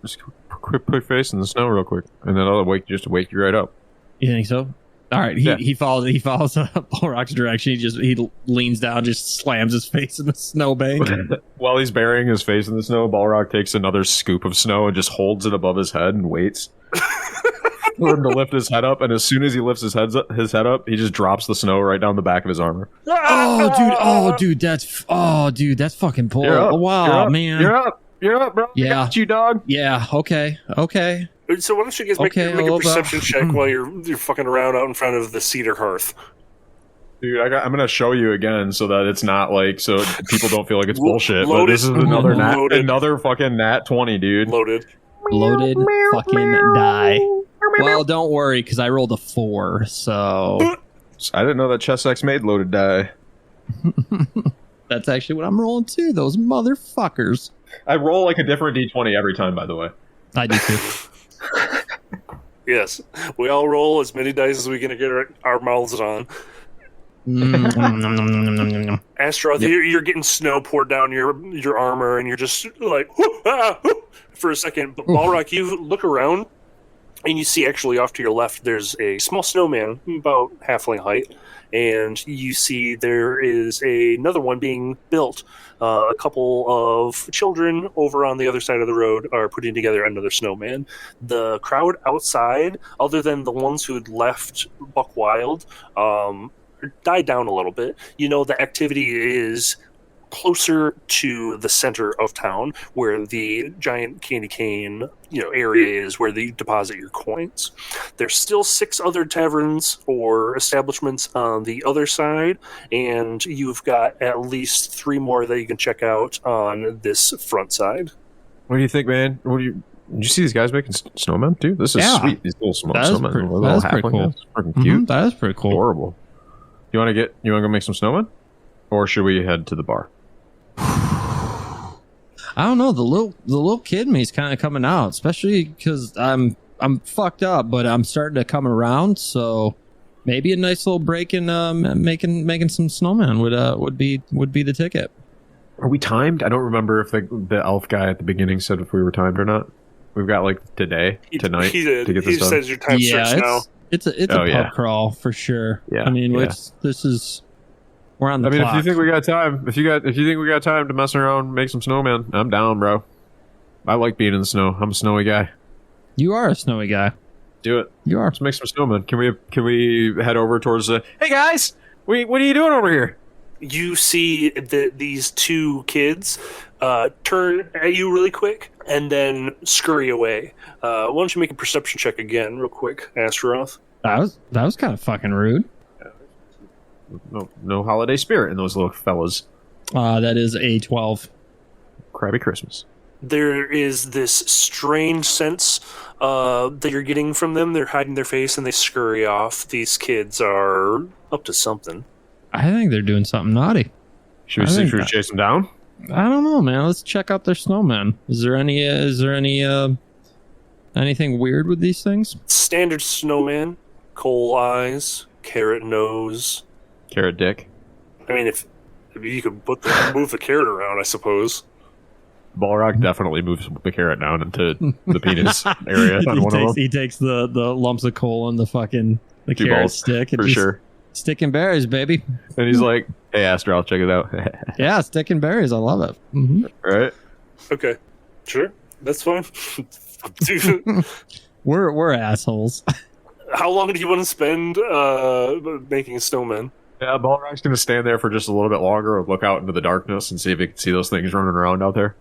C: Just quick put your face in the snow real quick, and then I'll wake you right up.
A: You think so? All right, he follows Ballraq's direction. He leans down, just slams his face in the snowbank.
C: While he's burying his face in the snow, Ballraq takes another scoop of snow and just holds it above his head and waits for him to lift his head up. And as soon as he lifts his head up, he just drops the snow right down the back of his armor.
A: Oh, dude, that's fucking pull. Oh, wow, man.
C: You're up, bro.
A: Yeah.
C: I got you, dog.
A: Yeah. Okay.
E: So why don't you guys make a perception check while you're fucking around out in front of the cedar hearth?
C: Dude, I'm gonna show you again so that it's not like so people don't feel like it's bullshit.
E: Loaded.
C: But this is another fucking nat 20, dude.
E: Loaded
A: fucking die. Well, don't worry, because I rolled a 4, so
C: I didn't know that Chess X made loaded die.
A: that's actually what I'm rolling too. Those motherfuckers.
C: I roll like a different d20 every time, by the way.
A: I do too.
E: Yes, we all roll as many dice as we can get our mouths on. Astaroth, you're getting snow poured down your armor, and you're just like for a second. But Ballraq, you look around, and you see actually off to your left, there's a small snowman about halfling height, and you see there is another one being built. A couple of children over on the other side of the road are putting together another snowman. The crowd outside, other than the ones who had left Buck Wild, died down a little bit. You know, the activity is closer to the center of town where the giant candy cane area is, where you deposit your coins. There's still 6 other taverns or establishments on the other side, and you've got at least 3 more that you can check out on this front side.
C: What do you think, man? Did you see these guys making snowmen, dude? This is sweet. These little snowmen.
A: That's pretty cool.
C: That's freaking cute.
A: That is pretty cool.
C: Horrible. You want to go make some snowmen, or should we head to the bar?
A: I don't know. The little kid in me is kind of coming out, especially because I'm fucked up, but I'm starting to come around. So maybe a nice little break in making some snowmen would be the ticket.
C: Are we timed? I don't remember if the elf guy at the beginning said if we were timed or not. We've got like tonight.
E: He did.
C: To get this
E: he
C: done.
E: says your time starts now.
A: It's a pub crawl for sure.
C: Yeah.
A: I mean, we're on the clock.
C: If you think we got time, if you think we got time to mess around, make some snowmen, I'm down, bro. I like being in the snow. I'm a snowy guy.
A: You are a snowy guy.
C: Do it.
A: You are.
C: Let's make some snowmen. Can we head over towards the? Hey guys, what are you doing over here?
E: You see these 2 kids turn at you really quick and then scurry away. Why don't you make a perception check again, real quick, Astaroth?
A: That was kind of fucking rude.
C: No holiday spirit in those little fellas.
A: That is a 12.
C: Crabby Christmas.
E: There is this strange sense that you're getting from them. They're hiding their face and they scurry off. These kids are up to something.
A: I think they're doing something naughty.
C: Should we chase them down?
A: I don't know, man. Let's check out their snowman. Is there any anything weird with these things?
E: Standard snowman, coal eyes, carrot nose.
C: Carrot dick.
E: I mean, if you could move the carrot around, I suppose.
C: Ballraq definitely moves the carrot down into the penis area on one of them.
A: He takes the lumps of coal and the carrot
C: balls,
A: stick. And
C: for sure.
A: Sticking berries, baby.
C: And he's like, hey, Astaroth, check it out.
A: Yeah, sticking berries. I love it. Mm-hmm.
C: Right?
E: Okay. Sure. That's fine.
A: We're assholes.
E: How long do you want to spend making a snowman?
C: Yeah, Ballraq's going to stand there for just a little bit longer and look out into the darkness and see if he can see those things running around out there.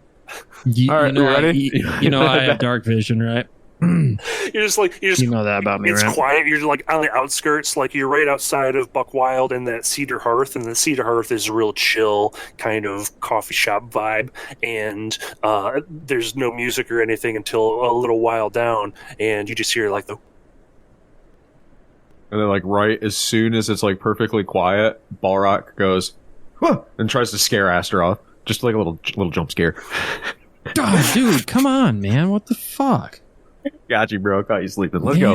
A: All
C: right, you ready?
A: I have dark vision, right?
E: You
A: know that about me,
E: it's
A: right?
E: quiet. You're like on the outskirts, like you're right outside of Buck Wild and that cedar hearth, and the cedar hearth is a real chill kind of coffee shop vibe, and there's no music or anything until a little while down, and you just hear like the.
C: And then, like, right as soon as it's like perfectly quiet, Ballraq goes, huh, and tries to scare Astaroth, just like a little jump scare.
A: God, dude, come on, man! What the fuck?
C: Got you, bro. Caught you sleeping. Let's go.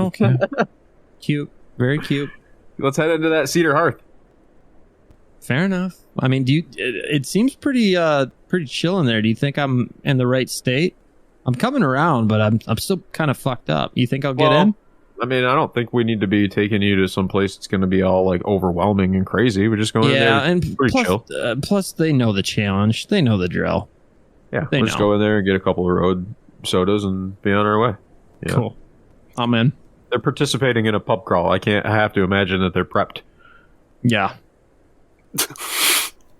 A: Okay. Cute. Very cute.
C: Let's head into that cedar hearth.
A: Fair enough. I mean, it seems pretty chill in there. Do you think I'm in the right state? I'm coming around, but I'm still kind of fucked up. You think I'll get in?
C: I mean, I don't think we need to be taking you to some place that's going to be all like overwhelming and crazy. We're just going there.
A: Yeah, and
C: pretty chill.
A: Plus, they know the challenge. They know the drill.
C: Yeah, we'll just go in there and get a couple of road sodas and be on our way. Yeah.
A: Cool. I'm in.
C: They're participating in a pub crawl. I have to imagine that they're prepped.
A: Yeah.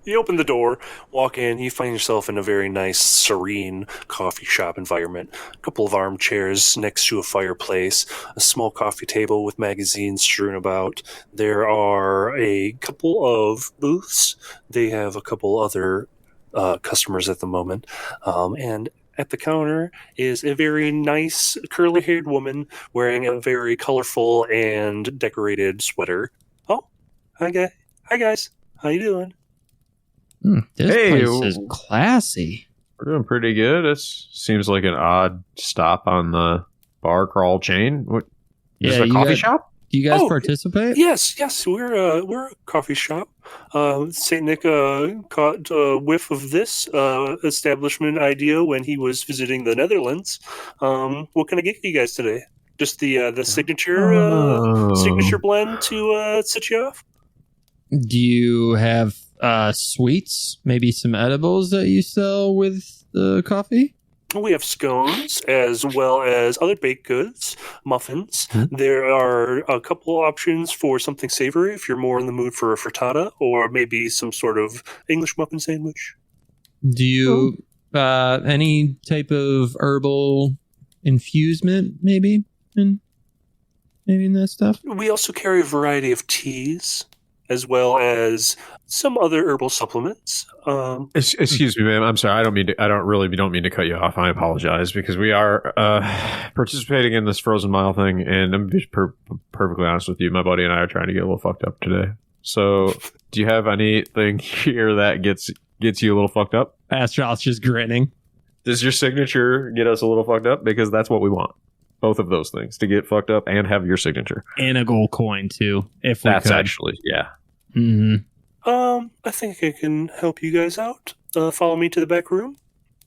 E: You open the door, walk in, you find yourself in a very nice, serene coffee shop environment. A couple of armchairs next to a fireplace, a small coffee table with magazines strewn about. There are a couple of booths. They have a couple other customers at the moment. And at the counter is a very nice, curly-haired woman wearing a very colorful and decorated sweater. Oh, hi guys. How you doing?
A: This place is classy.
C: We're doing pretty good. This seems like an odd stop on the bar crawl chain. What? Is this a coffee shop?
A: Do you guys participate?
E: Yes. We're a coffee shop. Saint Nick caught a whiff of this establishment idea when he was visiting the Netherlands. What can I get you guys today? Just the signature blend to set you off.
A: Do you have sweets? Maybe some edibles that you sell with the coffee?
E: We have scones as well as other baked goods, muffins. Mm-hmm. There are a couple options for something savory if you're more in the mood for a frittata or maybe some sort of English muffin sandwich.
A: Do you any type of herbal infusement maybe in that stuff?
E: We also carry a variety of teas as well as some other herbal supplements.
C: Excuse me, ma'am. I'm sorry. I don't mean to cut you off. I apologize because we are participating in this frozen mile thing, and I'm just perfectly honest with you. My buddy and I are trying to get a little fucked up today. So, do you have anything here that gets you a little fucked up?
A: Astaroth's just grinning.
C: Does your signature get us a little fucked up? Because that's what we want. Both of those things, to get fucked up and have your signature.
A: And a gold coin, too, if we
C: That's
A: could.
C: actually, yeah.
A: Mm-hmm.
E: I think I can help you guys out. Follow me to the back room.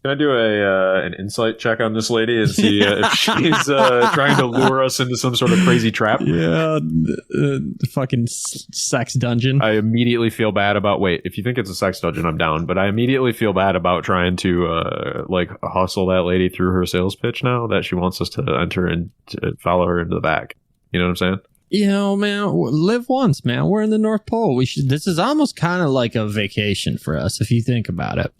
C: Can I do an insight check on this lady and see if she's trying to lure us into some sort of crazy trap?
A: Yeah, the fucking sex dungeon.
C: I immediately feel bad about... Wait, if you think it's a sex dungeon, I'm down. But I immediately feel bad about trying to hustle that lady through her sales pitch now that she wants us to enter and to follow her into the back. You know what I'm saying?
A: You know, man, live once, man. We're in the North Pole. This is almost kind of like a vacation for us, if you think about it.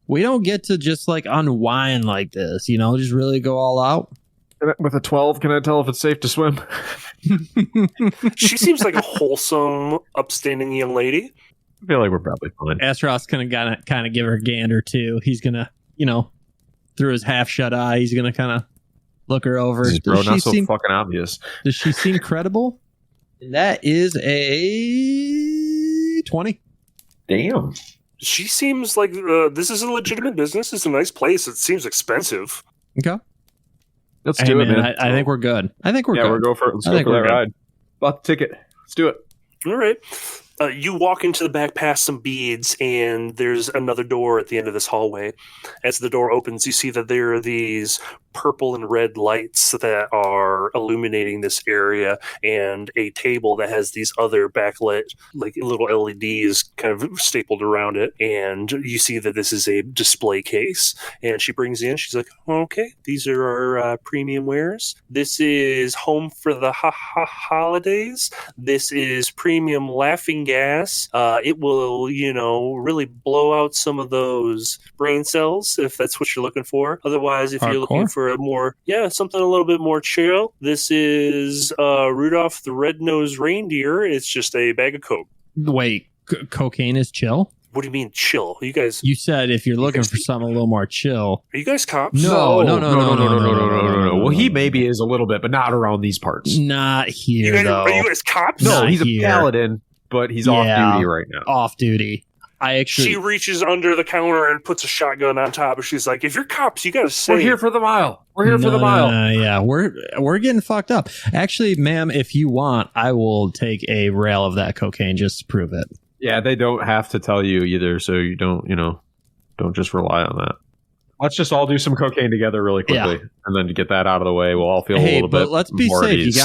A: We don't get to just like unwind like this, you know, just really go all out.
C: With a 12, can I tell if it's safe to swim?
E: She seems like a wholesome, upstanding young lady.
C: I feel like we're probably fine.
A: Astaroth's going to kind of give her a gander, too. He's going to, through his half-shut eye, he's going to kind of look her over.
C: Bro, not so fucking obvious.
A: Does she seem credible? And that is a 20.
C: Damn.
E: She seems like this is a legitimate business. It's a nice place. It seems expensive.
A: Okay.
C: Let's do it, man.
A: I think we're good. Let's go for
C: that ride. Bought the ticket. Let's do it.
E: All right. You walk into the back past some beads, and there's another door at the end of this hallway. As the door opens, you see that there are these purple and red lights that are illuminating this area, and a table that has these other backlit, like little LEDs kind of stapled around it. And you see that this is a display case. And she brings in, she's like, okay, these are our premium wares. This is home for the holidays. This is premium laughing gas. It will, really blow out some of those brain cells if that's what you're looking for. Otherwise, if you're looking for a more, something a little bit more chill, this is Rudolph the Red-Nosed Reindeer. It's just a bag of Coke.
A: Wait, cocaine is chill?
E: What do you mean chill? You
A: said if you're looking for something a little more chill.
E: Are you guys cops?
A: No.
C: Well, he maybe is a little bit, but not around these parts.
A: Not here, though.
E: Are you guys cops?
C: No, he's a paladin, but he's off duty right now.
A: Off duty.
E: She reaches under the counter and puts a shotgun on top, and she's like, if you're cops, you gotta say
C: we're here for the mile.
A: Yeah, we're getting fucked up. Actually, ma'am, if you want, I will take a rail of that cocaine just to prove it.
C: Yeah, they don't have to tell you either, so you don't just rely on that. Let's just all do some cocaine together really quickly, and then to get that out of the way, we'll all feel a little bit.
A: Let's be
C: more
A: safe.
C: at ease.
A: You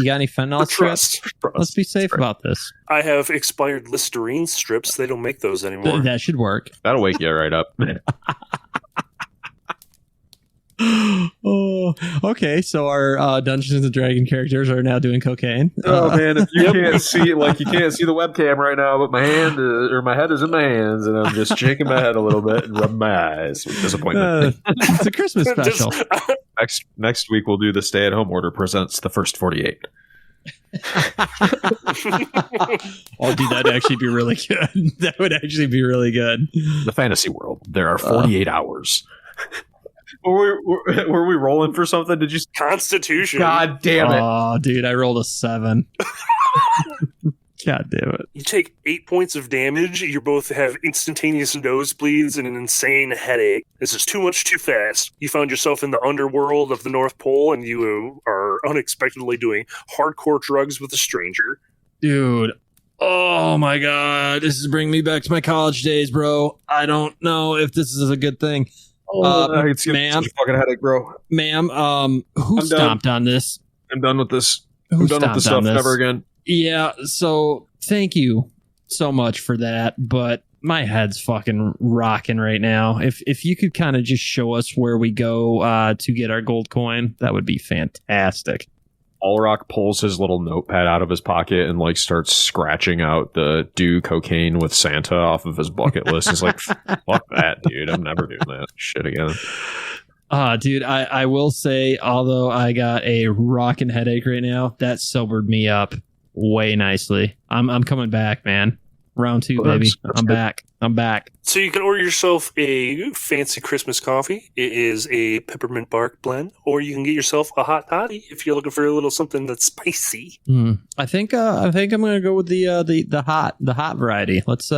A: got any fentanyl strips? Let's be safe about this.
E: I have expired Listerine strips. They don't make those anymore.
A: That should work.
C: That'll wake you right up.
A: Oh, okay. So our Dungeons and Dragon characters are now doing cocaine.
C: Oh man, if you can't see, you can't see the webcam right now, but my head is in my hands, and I'm just shaking my head a little bit and rubbing my eyes with disappointment.
A: It's a Christmas special.
C: Next week we'll do the stay-at-home order presents the first 48.
A: Oh, dude, that'd actually be really good. That would actually be really good.
C: The fantasy world. There are 48 hours. Were we rolling for something? Did you?
E: Constitution.
C: God damn it!
A: Oh, dude, I rolled a 7. God damn it!
E: You take 8 points of damage. You both have instantaneous nosebleeds and an insane headache. This is too much too fast. You found yourself in the underworld of the North Pole, and you are unexpectedly doing hardcore drugs with a stranger.
A: Dude. Oh my God. This is bringing me back to my college days, bro. I don't know if this is a good thing.
C: It's
A: ma'am,
C: such a fucking headache, bro.
A: Ma'am, who stomped on this?
C: I'm done with this.
A: Who
C: I'm done with this stuff.
A: this?
C: Never again.
A: Yeah, so thank you so much for that, but my head's fucking rocking right now. If you could kind of just show us where we go to get our gold coin, that would be fantastic.
C: Ballraq pulls his little notepad out of his pocket and starts scratching out the do cocaine with Santa off of his bucket list. He's like, fuck that, dude. I'm never doing that shit again.
A: Dude, I will say, although I got a rocking headache right now, that sobered me up way nicely. I'm coming back, man. Round 2, baby. I'm back.
E: So you can order yourself a fancy Christmas coffee. It is a peppermint bark blend, or you can get yourself a hot toddy if you're looking for a little something that's spicy.
A: I think I'm gonna go with the hot variety. Let's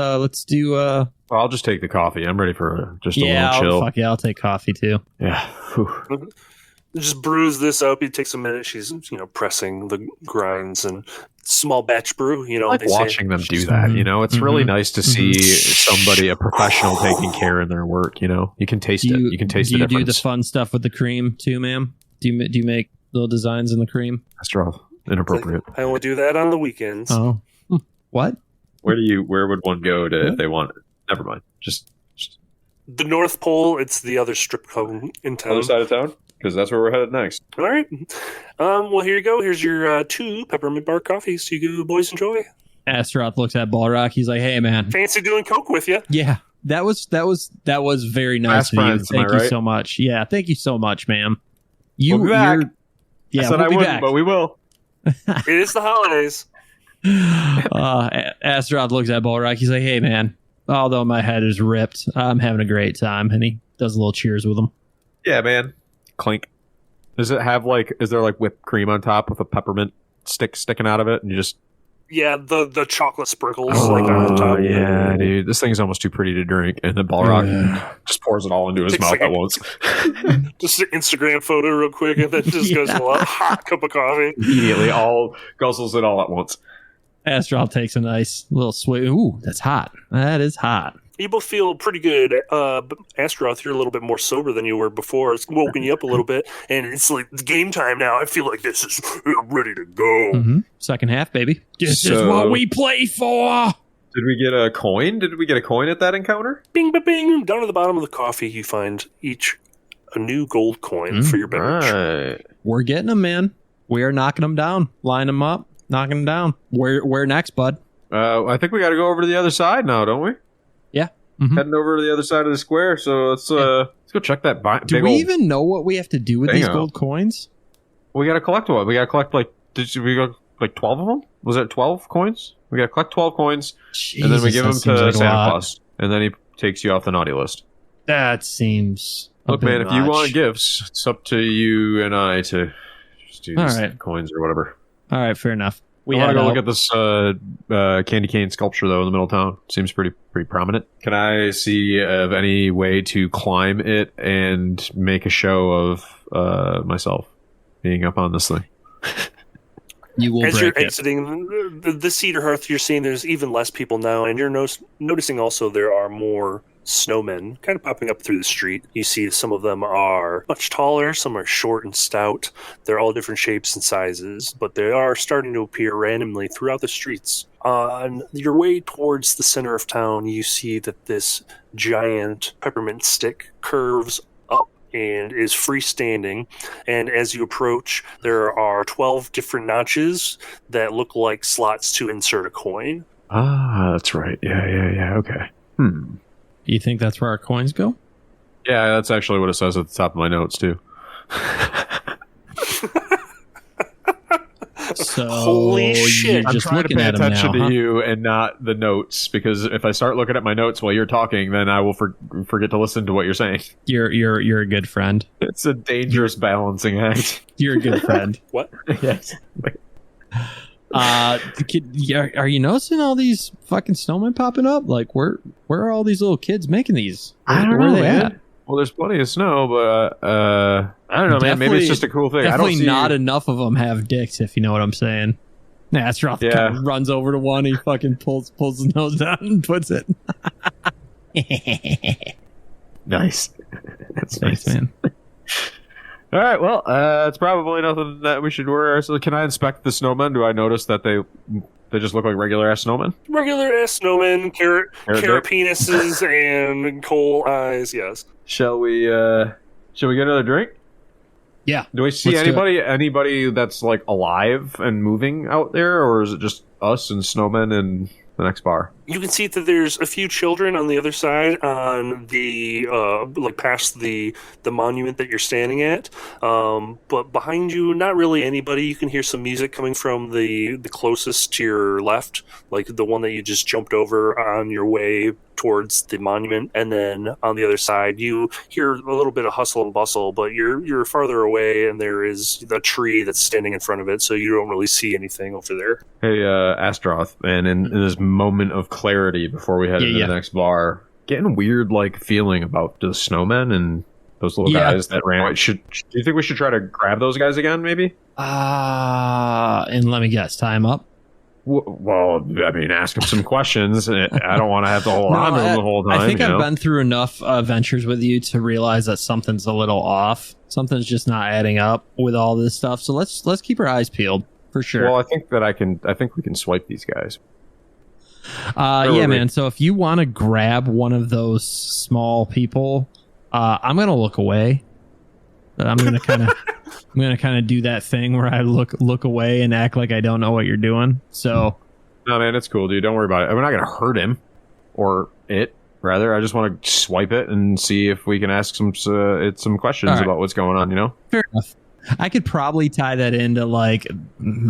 A: do.
C: Well, I'll just take the coffee. I'm ready for just a little chill.
A: Fuck yeah, I'll take coffee too.
C: Yeah. Whew.
E: Just brews this up. It takes a minute. She's pressing the grinds and small batch brew.
C: I like watching them do that. It's really nice to see somebody, a professional, taking care of their work. You can taste it. You can taste the difference.
A: Do you do the fun stuff with the cream too, ma'am? Do you make little designs in the cream?
C: That's rough. Inappropriate.
E: I only do that on the weekends.
A: Oh, what?
C: Where would one go to if they want it? Never mind. Just
E: the North Pole. It's the other strip club in town.
C: Other side of town. Because that's where we're headed next.
E: All right. Well, here you go. Here's your 2 peppermint bark coffees. You boys enjoy.
A: Astaroth looks at Ballraq. He's like, "Hey, man,
E: fancy doing coke with you."
A: Yeah, that was very nice of you. Thank you so much. Yeah, thank you so much, ma'am.
C: We'll be back.
A: Yeah,
C: I said I wouldn't, but we will.
E: It is the holidays.
A: Astaroth looks at Ballraq. He's like, "Hey, man, although my head is ripped, I'm having a great time." And he does a little cheers with him.
C: Yeah, man. Clink. Does it have is there whipped cream on top with a peppermint stick sticking out of it, and you just
E: the chocolate sprinkles on top.
C: Yeah, dude, this thing's almost too pretty to drink, and then Ballraq just pours it all into his mouth at once.
E: Just an Instagram photo real quick, and then just goes a hot cup of coffee.
C: Immediately, all guzzles it all at once.
A: Astaroth takes a nice little swig. Ooh, that's hot. That is hot.
E: You both feel pretty good. But Astaroth, you're a little bit more sober than you were before. It's woken you up a little bit, and it's it's game time now. I feel like this is ready to go.
A: Mm-hmm. Second half, baby. This is what we play for.
C: Did we get a coin? Did we get a coin at that encounter?
E: Bing, bing, bing. Down at the bottom of the coffee, you find each a new gold coin for your beverage.
C: Right.
A: We're getting them, man. We are knocking them down, line them up, knocking them down. Where next, bud?
C: I think we got to go over to the other side now, don't we?
A: Yeah.
C: Heading over to the other side of the square, so let's go check that.
A: Do we even know what we have to do with these gold coins?
C: We got to collect what? We got to collect we got 12 of them? Was it 12 coins? We got to collect 12 coins, and then we give them to Santa Claus, and then he takes you off the naughty list.
A: That seems.
C: Look, man, if you want gifts, it's up to you and I to just do these coins or whatever.
A: All right, fair enough.
C: I want to go look at this candy cane sculpture, though, in the middle of town. Seems pretty prominent. Can I see of any way to climb it and make a show of myself being up on this thing?
A: You will
E: As
A: break
E: you're
A: it.
E: exiting the Cedar Hearth, you're seeing there's even less people now, and you're noticing also there are more snowmen kind of popping up through the street. You see some of them are much taller, some are short and stout. They're all different shapes and sizes, but they are starting to appear randomly throughout the streets. On your way towards the center of town, you see that this giant peppermint stick curves up and is freestanding. And as you approach, there are 12 different notches that look like slots to insert a coin.
C: Ah, that's right. Yeah. Okay.
A: You think that's where our coins go?
C: Yeah, that's actually what it says at the top of my notes too.
A: So
E: Holy shit.
A: You're
C: I'm
A: just
C: trying to
A: looking
C: pay
A: at them
C: attention
A: now,
C: to you and not the notes, because if I start looking at my notes while you're talking, then I will forget to listen to what you're saying.
A: You're a good friend.
C: It's a dangerous balancing act.
A: You're a good friend.
E: What?
C: Yes.
A: Are you noticing all these fucking snowmen popping up? Like, where are all these little kids making these?
C: I don't
A: Where
C: know,
A: are they
C: man.
A: at?
C: Well, there's plenty of snow, but I don't know, man. Maybe it's just a cool thing. I don't
A: Definitely
C: see
A: not enough of them have dicks, if you know what I'm saying. Astaroth kind of runs over to one. He fucking pulls his nose down and puts it.
C: Nice. That's
A: Thanks, man.
C: All right. Well, it's probably nothing that we should worry. So, can I inspect the snowmen? Do I notice that they just look like regular ass snowmen?
E: Regular ass snowmen, carrot
C: dick?
E: penises, and coal eyes, yes.
C: Shall we get another drink?
A: Yeah.
C: Do we see
A: Let's do
C: anybody that's like alive and moving out there, or is it just us and snowmen and the next bar?
E: You can see that there's a few children on the other side, on the like past the monument that you're standing at. But behind you, not really anybody. You can hear some music coming from the closest to your left, like the one that you just jumped over on your way towards the monument. And then on the other side, you hear a little bit of hustle and bustle, but you're farther away, and there is the tree that's standing in front of it, so you don't really see anything over there.
C: Hey, Astaroth, man, in this moment of clarity before we head into the next bar, getting a weird like feeling about the snowmen and those little guys that ran away. Do you think we should try to grab those guys again, maybe?
A: And let me guess, tie him up?
C: Well, I mean, ask them some questions. I don't want to have to hold on to them the whole time.
A: I think I've been through enough adventures with you to realize that something's a little off. Something's just not adding up with all this stuff. So let's keep our eyes peeled for sure.
C: Well, I think we can swipe these guys.
A: Man. So if you want to grab one of those small people, I'm gonna look away. I'm gonna kind of do that thing where I look away and act like I don't know what you're doing. So,
C: no, man, it's cool, dude. Don't worry about it. We're not gonna hurt him or it. Rather, I just want to swipe it and see if we can ask some questions about what's going on. You know,
A: fair enough. I could probably tie that into like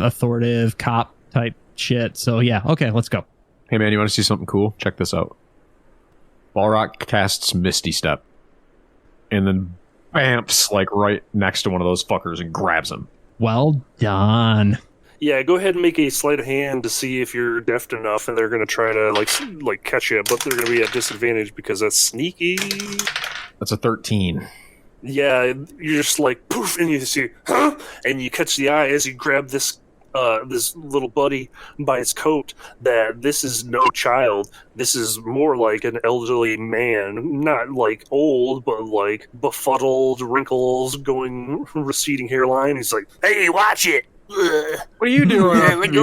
A: authoritative cop type shit. So yeah, okay, let's go.
C: Hey man, you want to see something cool? Check this out. Ballraq casts Misty Step, and then bamps like right next to one of those fuckers and grabs him.
A: Well done.
E: Yeah, go ahead and make a sleight of hand to see if you're deft enough, and they're going to try to like catch you, but they're going to be at disadvantage because that's sneaky.
C: That's a 13.
E: Yeah, you're just like poof, and you see, huh? And you catch the eye as you grab this little buddy by his coat. That this is no child. This is more like an elderly man, not like old, but like befuddled, wrinkles, receding hairline. He's like, "Hey, watch it."
C: What are you doing, you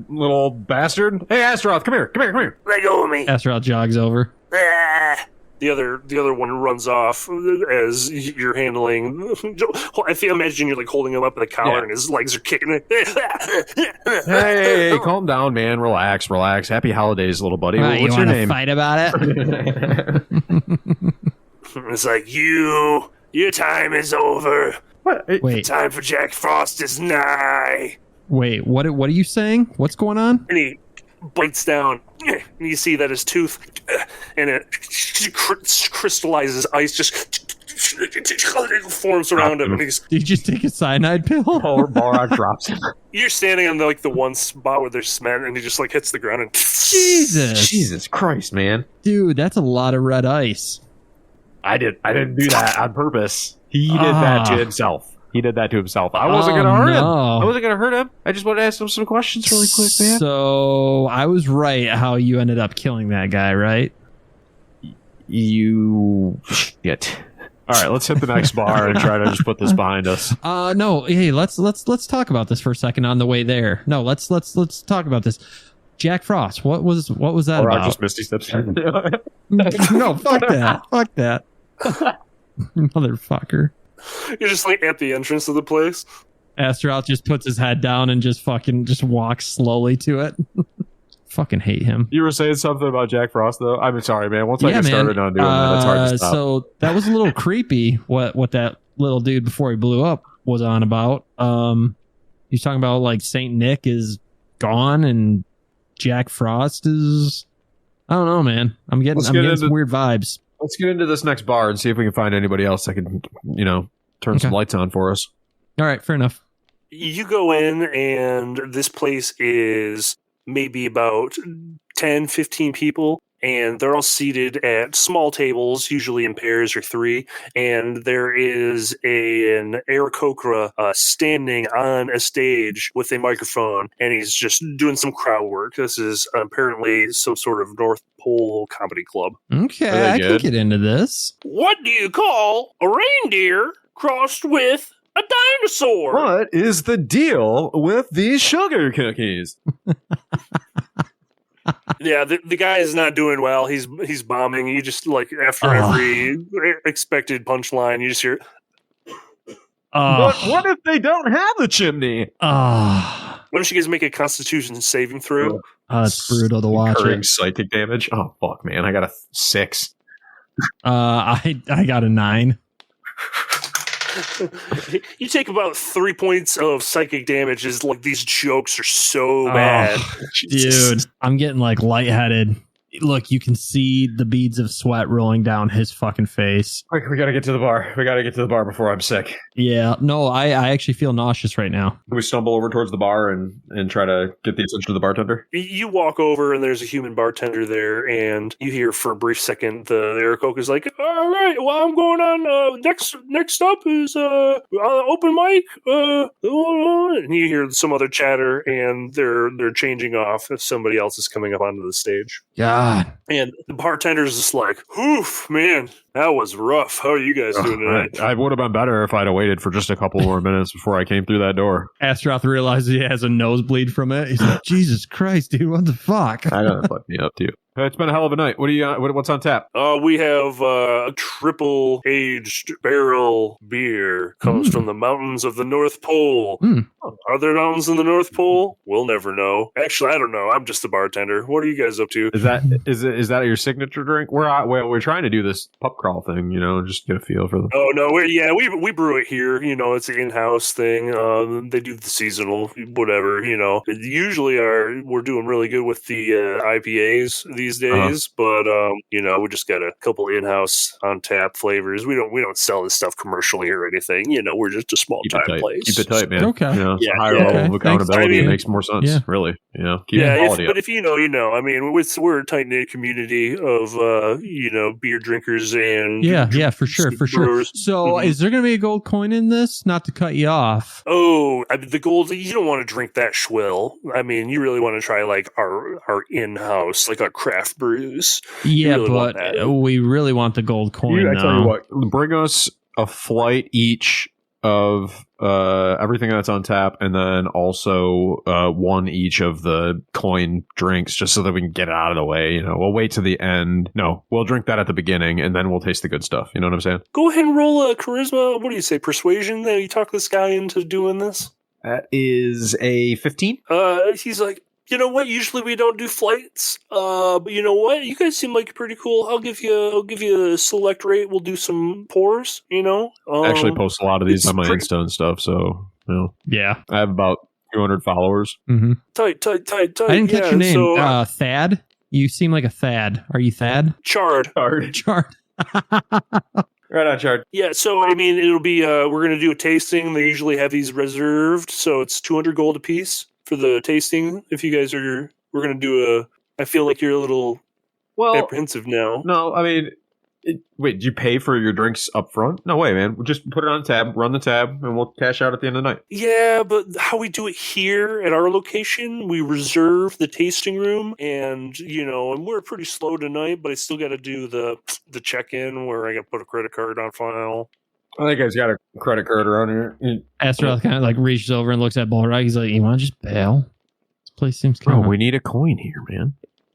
C: little old bastard? Hey, Astaroth, come here.
E: Let go of me.
A: Astaroth jogs over.
E: The other one runs off as you're handling. I imagine you're like holding him up in the collar, and his legs are kicking.
C: Hey, calm down, man. Relax. Happy holidays, little buddy.
A: Right,
C: what's
A: you
C: your name?
A: Fight about it.
E: It's like your time is over.
C: What?
E: The
A: Wait,
E: time for Jack Frost is nigh.
A: wait. What are you saying? What's going on?
E: And he bites down, and you see that his tooth, and it crystallizes ice, just forms around him. And
A: Did you just take a cyanide pill?
C: Ballraq drops him.
E: you're standing on the one spot where there's cement, and he just like hits the ground and
C: Jesus Christ, man.
A: Dude, that's a lot of red ice.
C: I didn't do that on purpose. He did that to himself. He did that to himself. I wasn't going to hurt him.
A: No.
C: I wasn't going to hurt him. I just wanted to ask him some questions really quick, man.
A: So I was right how you ended up killing that guy, right?
C: You shit. All right, let's hit the next bar and try to just put this behind us.
A: No. Hey, let's talk about this for a second on the way there. No, let's talk about this. Jack Frost. What was that
C: Or I
A: about?
C: just Misty Steps.
A: No, fuck that. Fuck that. Motherfucker.
E: You're just like at the entrance of the place.
A: Astaroth just puts his head down and just walks slowly to it. Fucking hate him.
C: You were saying something about Jack Frost, though? I'm sorry, man. Once I get started on doing that, it's hard to stop.
A: So that was a little creepy, what that little dude before he blew up was on about. He's talking about like Saint Nick is gone and Jack Frost is... I don't know, man. I'm getting some weird vibes.
C: Let's get into this next bar and see if we can find anybody else that can, turn some lights on for us.
A: All right, fair enough.
E: You go in, and this place is maybe about 10, 15 people, and they're all seated at small tables, usually in pairs or three, and there is an Aarakocra standing on a stage with a microphone, and he's just doing some crowd work. This is apparently some sort of North Pole comedy club.
A: Okay, I can get into this.
E: What do you call a reindeer crossed with a dinosaur?
C: What is the deal with these sugar cookies?
E: Yeah, the guy is not doing well. He's bombing. You just like after every expected punchline, you just hear.
C: But what if they don't have the chimney?
E: Why don't you guys make a Constitution saving throw?
A: It's brutal to watch.
C: Incurring psychic damage. Oh fuck, man! I got a 6.
A: I got a 9.
E: You take about 3 points of psychic damage. Is like these jokes are so bad,
A: dude. I'm getting like lightheaded. Look, you can see the beads of sweat rolling down his fucking face.
C: Quick, we gotta get to the bar. We gotta get to the bar before I'm sick.
A: Yeah, no, I actually feel nauseous right now.
C: Can we stumble over towards the bar and try to get the attention of the bartender?
E: You walk over and there's a human bartender there, and you hear for a brief second the Aarakocra is like, "All right, well, I'm going on. Next up is open mic." And you hear some other chatter, and they're changing off if somebody else is coming up onto the stage.
A: God.
E: And the bartender's just like, "Oof, man, that was rough. How are you guys doing tonight?"
C: I would have been better if I'd have waited for just a couple more minutes before I came through that door.
A: Astaroth realizes he has a nosebleed from it. He's like, Jesus Christ, dude, what the fuck?
C: I know that fucked me up too. It's been a hell of a night. What do you? What's on tap?
E: We have a triple aged barrel beer. Comes from the mountains of the North Pole. Are there mountains in the North Pole? We'll never know. Actually, I don't know. I'm just the bartender. What are you guys up to?
C: Is that your signature drink? We're trying to do this pub crawl thing, just get a feel for them.
E: Oh no, we brew it here. It's an in-house thing. They do the seasonal, whatever. Usually we're doing really good with the IPAs these days, but we just got a couple in-house on tap flavors. We don't sell this stuff commercially or anything. We're just a small time place.
C: Keep it tight, man.
A: Okay.
C: It's a higher level of accountability. It makes more sense.
A: Yeah.
C: Really. Keep the quality up.
E: But if you know. I mean, we're a tight knit community of beer drinkers and
A: for sure. So, is there going to be a gold coin in this? Not to cut you off.
E: Oh, the gold. You don't want to drink that schwill. I mean, you really want to try like our in-house, like our craft brews.
A: Yeah, but we really want the gold coin.
C: I tell you what, bring us a flight each of everything that's on tap, and then also one each of the coin drinks, just so that we can get it out of the way. We'll wait to the end. No, we'll drink that at the beginning, and then we'll taste the good stuff. You know what I'm saying?
E: Go ahead and roll a charisma. What do you say? Persuasion? That you talk this guy into doing this?
C: That is a 15.
E: He's like, you know what? Usually we don't do flights, but you know what? You guys seem like you're pretty cool. I'll give you a select rate. We'll do some pours.
C: I actually post a lot of these on my Insta and stuff. So
A: yeah,
C: I have about 200 followers.
A: Mm-hmm.
E: Tight.
A: I didn't catch your name. So, Thad. You seem like a Thad. Are you Thad?
E: Chard.
C: Right on, Chard.
E: Yeah, so I mean, it'll be we're gonna do a tasting. They usually have these reserved, so it's 200 gold a piece for the tasting. If you guys we're gonna do I feel like you're a little apprehensive now.
C: No, I mean, Wait, did you pay for your drinks up front? No way, man. We'll just put it on tab, run the tab, and we'll cash out at the end of the night.
E: Yeah, but how we do it here at our location, we reserve the tasting room, and and we're pretty slow tonight, but I still got to do the check-in where I got to put a credit card on file.
C: I think I've got a credit card around here.
A: Astaroth kind of like reaches over and looks at Ballraq. He's like, "You want to just bail? This place seems kind of."
C: We need a coin here, man.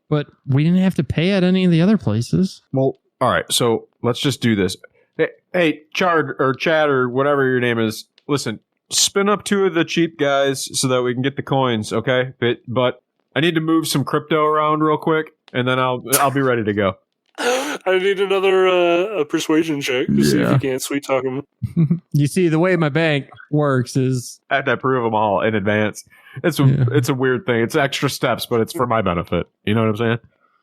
A: But we didn't have to pay at any of the other places.
C: Well, all right. So let's just do this. Hey, Chard or Chad or whatever your name is. Listen, spin up 2 of the cheap guys so that we can get the coins. Okay, but I need to move some crypto around real quick, and then I'll be ready to go.
E: I need another persuasion check to see if you can't sweet talk him.
A: You see, the way my bank works is
C: I have to approve them all in advance. It's a weird thing. It's extra steps, but it's for my benefit. You know what I'm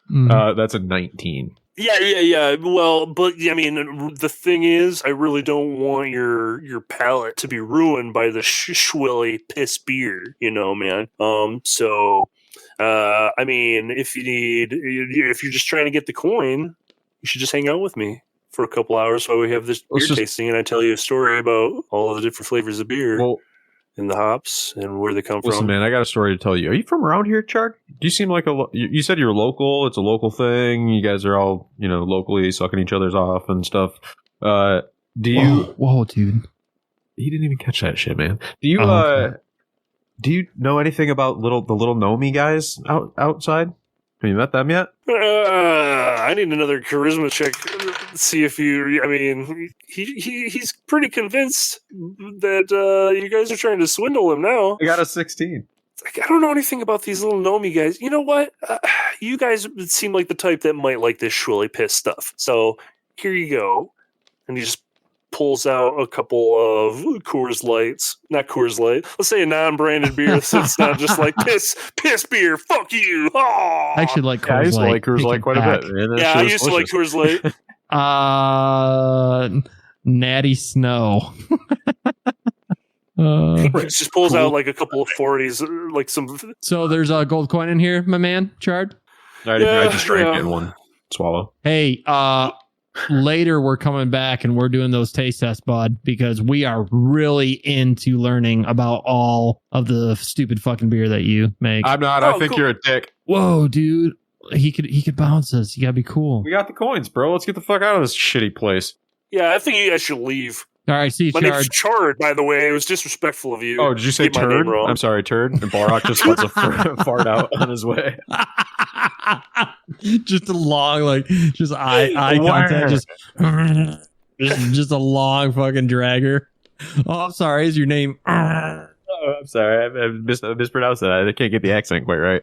C: saying? That's a 19.
E: Yeah. Well, but I mean, the thing is, I really don't want your palate to be ruined by the shwilly piss beer, man. So, I mean, if you're just trying to get the coin, you should just hang out with me for a couple hours while we have this beer tasting, and I tell you a story about all of the different flavors of beer.
C: Well,
E: and the hops and where they come from.
C: Listen, man, I got a story to tell you. Are you from around here, Chard? Do you seem like you said you're local. It's a local thing. You guys are all, locally sucking each other's off and stuff. Do you?
A: Whoa, dude.
C: He didn't even catch that shit, man. Do you?
A: Okay.
C: Do you know anything about the little Nomi guys outside? Have you met them yet?
E: I need another charisma check. See if you. I mean, he's pretty convinced that you guys are trying to swindle him now.
C: I got a 16.
E: I don't know anything about these little Nomi guys. You know what? You guys seem like the type that might like this shwilly piss stuff. So here you go. And he just pulls out a couple of Coors Lights. Not Coors Light. Let's say a non-branded beer, so it's not just like piss beer. Fuck you. Oh!
A: I actually like Coors Light.
C: I used to like Coors Light quite a bit. Man.
E: Yeah, I used to like Coors Light.
A: Natty Snow.
E: He just pulls out like a couple of 40s, like some.
A: So there's a gold coin in here, my man, Chard.
C: I just drank in one swallow.
A: Hey, later we're coming back and we're doing those taste tests, bud, because we are really into learning about all of the stupid fucking beer that you make.
C: I'm not. I think you're a dick.
A: Whoa, dude. He could bounce us. You gotta be cool.
C: We got the coins, bro. Let's get the fuck out of this shitty place.
E: Yeah, I think you guys should leave.
A: All right, see you,
E: My name's Chard, by the way. It was disrespectful of you.
C: Oh, did you say turd? I'm sorry, turd. And Ballraq just lets a fart out on his way.
A: Just a long, eye contact. Just a long fucking dragger. Oh, I'm sorry. Is your name?
C: Oh, I'm sorry. I mispronounced that. I can't get the accent quite right.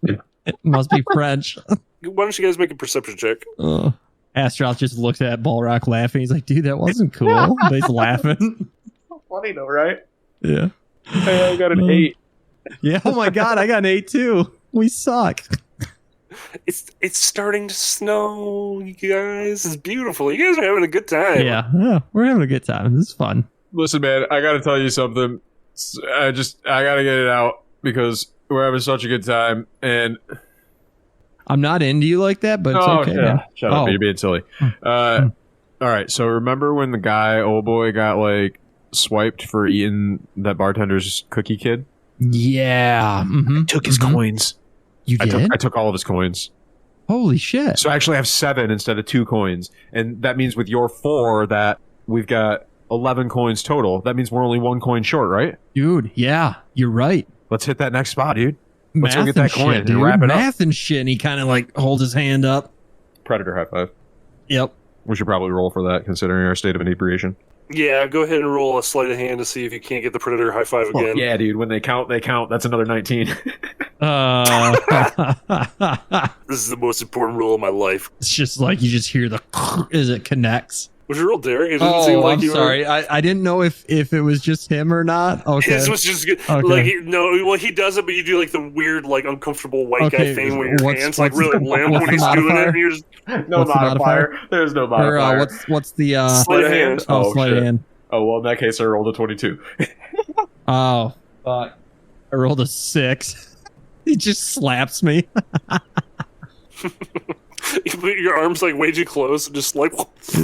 A: It must be French.
E: Why don't you guys make a perception check?
A: Astaroth just looks at Ballraq laughing. He's like, dude, that wasn't cool. But he's laughing.
C: Funny though, right?
A: Yeah.
C: Hey, I got an 8.
A: Yeah. Oh my God. I got an 8 too. We suck.
E: It's starting to snow, you guys. It's beautiful. You guys are having a good time.
A: Yeah, we're having a good time. This is fun.
C: Listen, man, I got to tell you something. I got to get it out because we're having such a good time. And
A: I'm not into you like that, but it's okay.
C: Yeah. Shut up. You're being silly. All right. So remember when the guy, old boy, got like swiped for eating that bartender's cookie kid?
A: Yeah.
C: I took his coins.
A: You did?
C: I took all of his coins.
A: Holy shit.
C: So I actually have 7 instead of 2 coins. And that means with your 4 that we've got 11 coins total. That means we're only 1 coin short, right?
A: Dude, yeah. You're right.
C: Let's hit that next spot, dude. Let's
A: Math
C: go get that coin
A: shit,
C: and wrap it up.
A: Math and shit. And he kind of like holds his hand up.
C: Predator high five.
A: Yep.
C: We should probably roll for that considering our state of inebriation.
E: Yeah, go ahead and roll a sleight of hand to see if you can't get the Predator high five again.
C: Oh, yeah, dude. When they count, they count. That's another 19.
E: This is the most important rule of my life.
A: It's just like you just hear the as it connects.
E: Was your roll, Derek? It didn't seem like
A: I'm sorry. I didn't know if it was just him or not. Okay.
E: His was just good.
A: Okay.
E: Like he does it, but you do like the weird, like uncomfortable white guy thing where your hands like really limp when he's doing it. And you're just
C: no modifier. There's no modifier.
A: Or, what's the
E: sleight of hand?
A: Sleight of hand.
C: Oh well, in that case, I rolled a 22.
A: Oh fuck! I rolled a 6. He just slaps me.
E: You put your arms like way too close and just like.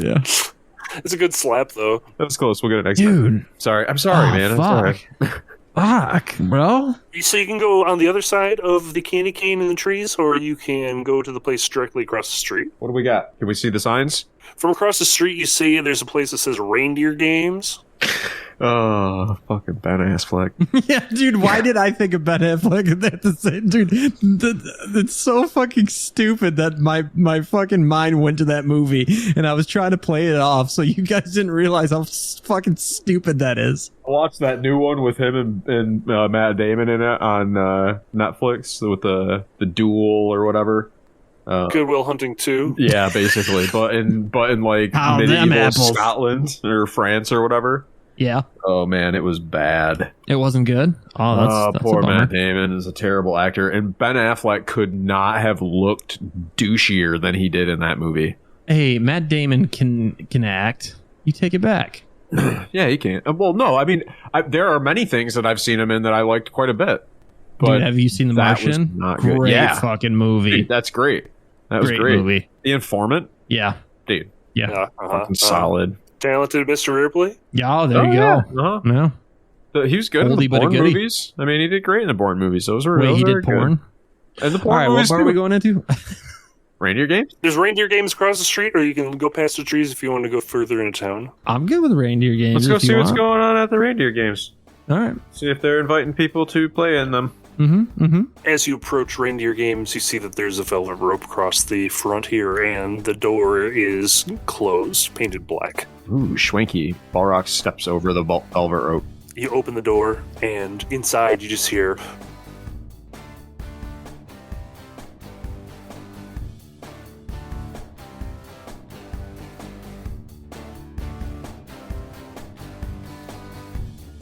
A: Yeah.
E: It's a good slap though.
C: That's close. We'll get it next time.
A: Dude.
C: Sorry. I'm sorry, man. I'm sorry.
A: Fuck, bro.
E: So you can go on the other side of the candy cane and the trees, or you can go to the place directly across the street.
C: What do we got? Can we see the signs?
E: From across the street, you see there's a place that says Reindeer Games.
C: Oh, fucking Ben Affleck.
A: Yeah, dude, why did I think of Ben Affleck at the same? Dude, it's so fucking stupid that my fucking mind went to that movie, and I was trying to play it off so you guys didn't realize how fucking stupid that is.
C: I watched that new one with him and Matt Damon in it on Netflix with the duel or whatever.
E: Good Will Hunting 2.
C: Yeah, basically, but in like
A: Oh, them
C: medieval
A: apples.
C: Scotland or France or whatever.
A: Yeah,
C: Oh man, it was bad.
A: it wasn't good. Oh, that's
C: Poor
A: a bummer.
C: Matt Damon is a terrible actor, and Ben Affleck could not have looked douchier than he did in that movie.
A: Hey, Matt Damon can act. You take it back.
C: Yeah, he can. Well, no, I mean, there are many things that I've seen him in that I liked quite a bit. But
A: Dude, have you seen The
C: that was
A: Martian?
C: not good.
A: Great
C: Yeah.
A: fucking movie.
C: Dude, that's great. That was great.
A: movie.
C: The Informant,
A: Yeah.
C: dude,
A: Yeah.
C: fucking solid.
E: Talented Mr. Ripley.
A: Yeah, oh, there you
C: Yeah.
A: go.
C: Uh-huh.
A: Yeah.
C: He was good in
A: Oldie
C: the
A: but a
C: Bourne
A: goodie.
C: movies. I mean, he did great in the Bourne movies. Those were
A: Wait,
C: those
A: he
C: were
A: did
C: good.
A: porn?
C: And the
A: All
C: Bourne
A: right, what
C: movies
A: part are
C: too.
A: we going into?
C: Reindeer Games?
E: There's Reindeer Games across the street, or you can go past the trees if you want to go further into town.
A: I'm good with reindeer games.
C: Let's go
A: if you
C: see what's
A: want.
C: going on at the Reindeer Games.
A: All right.
C: See if they're inviting people to play in them.
E: As you approach Reindeer Games, you see that there's a velvet rope across the front here, and the door is closed, painted black.
C: Ooh, schwanky. Ballraq steps over the velvet rope.
E: You open the door, and inside you just hear...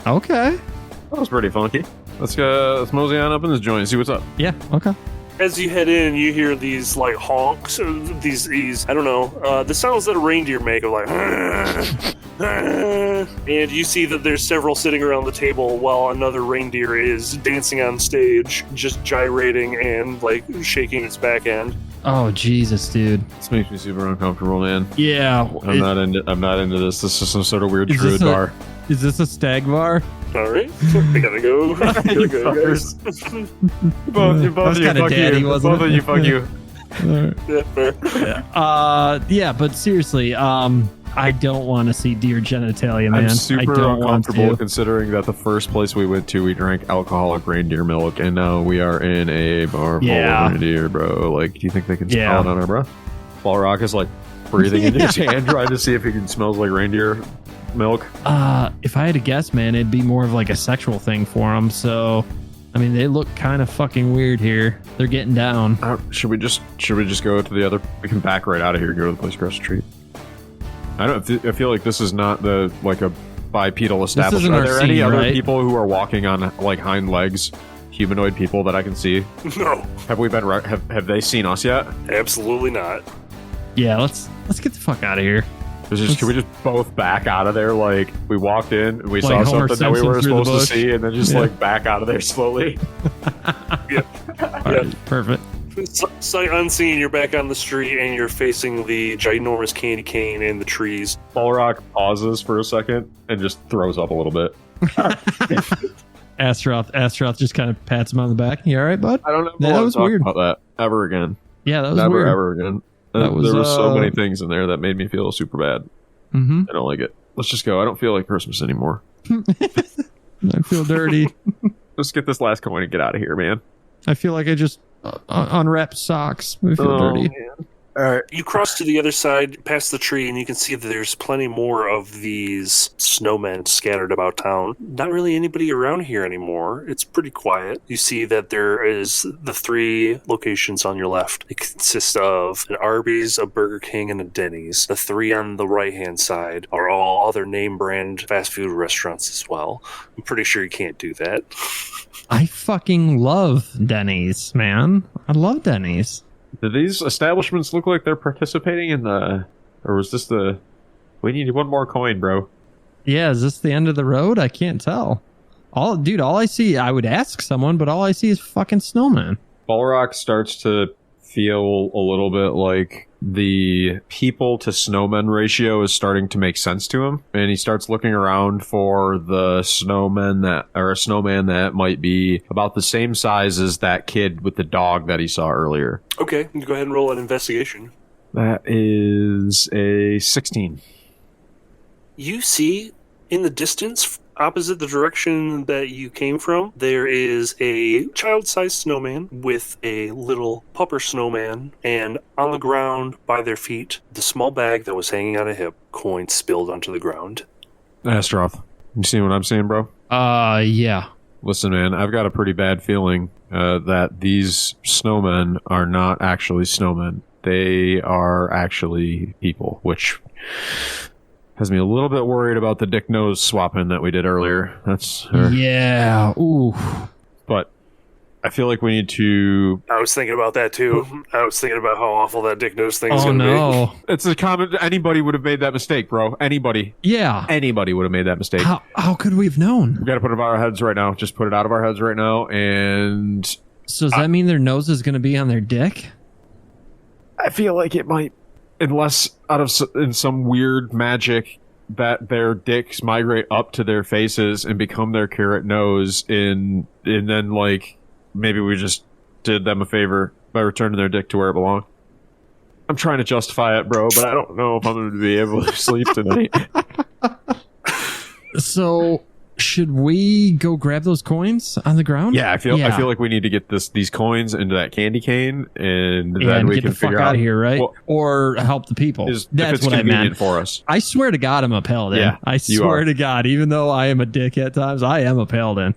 A: Okay.
C: That was pretty funky. Let's mosey on up in this joint and see what's up.
A: Yeah. Okay.
E: As you head in, you hear these like honks, these I don't know, the sounds that a reindeer make are like, and you see that there's several sitting around the table while another reindeer is dancing on stage, just gyrating and like shaking its back end.
A: Oh Jesus, dude.
C: This makes me super uncomfortable, man.
A: Yeah.
C: I'm not into this. This is some sort of weird
A: Is this
C: druid
A: a-
C: bar.
A: Is this a stag bar?
E: All right, I gotta go.
C: You
E: guys.
C: Both
A: That was
C: of you,
A: kinda
C: fuck
A: daddy,
C: you.
A: wasn't
C: Both
A: it?
C: of you, fuck you.
E: Yeah, fair.
A: Yeah, but seriously, I don't want to see deer genitalia, man.
C: I'm super
A: I don't want
C: uncomfortable
A: to.
C: considering that the first place we went to, we drank alcoholic reindeer milk, and now we are in a bar full
A: Yeah.
C: of reindeer, bro. Like, do you think they can smell
A: Yeah.
C: it on our breath? Ballraq is like breathing into his hand, trying to see if he can smells like reindeer milk.
A: If I had to guess, man, it'd be more of like a sexual thing for them. So, I mean, they look kind of fucking weird here. They're getting down.
C: Should we just go to the other? We can back right out of here, go to the place across the street. I feel like this is not the like a bipedal establishment.
A: isn't
C: Are
A: our
C: there any
A: scene,
C: other
A: right?
C: people who are walking on like hind legs, humanoid people that I can see?
E: No,
C: Have we been? Have they seen us yet?
E: absolutely not.
A: Yeah, let's get the fuck out of here.
C: Can we just both back out of there? Like we walked in, and we
A: Like
C: saw
A: Homer
C: something that we
A: Simpson
C: were
A: through the
C: supposed to
A: bush?
C: see, and then just
A: Yeah.
C: like back out of there slowly.
A: All right, perfect.
E: Sight unseen, you're back on the street and you're facing the ginormous candy cane and the trees.
C: Ballraq pauses for a second and just throws up a little bit.
A: Astaroth just kind of pats him on the back. You all right, bud?
C: I don't know.
A: Yeah, that was weird.
C: About that ever again.
A: Yeah, that was
C: Never
A: weird.
C: ever again.
A: That was,
C: there were so
A: uh,
C: many things in there that made me feel super bad.
A: Mm-hmm.
C: I don't like it. Let's just go. I don't feel like Christmas anymore.
A: I feel dirty.
C: Let's get this last coin and get out of here, man.
A: I feel like I just unwrapped socks. I feel dirty.
C: Man. All right.
E: You cross to the other side, past the tree, and you can see that there's plenty more of these snowmen scattered about town. Not really anybody around here anymore. It's pretty quiet. You see that there is the 3 locations on your left. It consists of an Arby's, a Burger King, and a Denny's. The 3 on the right-hand side are all other name-brand fast food restaurants as well. I'm pretty sure you can't do that.
A: I fucking love Denny's, man. I love Denny's.
C: Do these establishments look like they're participating in the... Or was this the... We need one more coin, bro.
A: Yeah, is this the end of the road? I can't tell. All I see, I would ask someone, but all I see is fucking snowman.
C: Ballraq starts to feel a little bit like the people to snowmen ratio is starting to make sense to him, and he starts looking around for the snowman that might be about the same size as that kid with the dog that he saw earlier.
E: Okay, go ahead and roll an investigation.
C: That is a 16.
E: You see in the distance, opposite the direction that you came from, there is a child-sized snowman with a little pupper snowman, and on the ground by their feet, the small bag that was hanging on a hip, coins spilled onto the ground.
C: Astaroth, you see what I'm saying, bro?
A: Yeah.
C: Listen, man, I've got a pretty bad feeling that these snowmen are not actually snowmen. They are actually people, which has me a little bit worried about the dick nose swapping that we did earlier.
A: Yeah. Ooh.
C: But I feel like we need to...
E: I was thinking about that too. I was thinking about how awful that dick nose thing is going to
A: no.
E: be.
C: It's a common... Anybody would have made that mistake, bro. Anybody.
A: Yeah.
C: Anybody would have made that mistake.
A: How could we have known?
C: We got to put it out of our heads right now. Just put it out of our heads right now. And
A: So does that mean their nose is going to be on their dick?
C: I feel like it might, unless in some weird magic that their dicks migrate up to their faces and become their carrot nose, and then like maybe we just did them a favor by returning their dick to where it belonged. I'm trying to justify it, bro, but I don't know if I'm going to be able to sleep tonight.
A: So should we go grab those coins on the ground?
C: Yeah, I feel like we need to get these coins into that candy cane, and then
A: and
C: we
A: get
C: can
A: the fuck
C: figure
A: out
C: out
A: of here, right?
C: Well,
A: or help the people.
C: if
A: That's
C: it's
A: what I
C: convenient
A: meant.
C: for us.
A: I swear to God, I'm a paladin.
C: Yeah,
A: I
C: you
A: swear
C: are.
A: to God, even though I am a dick at times, I am a paladin.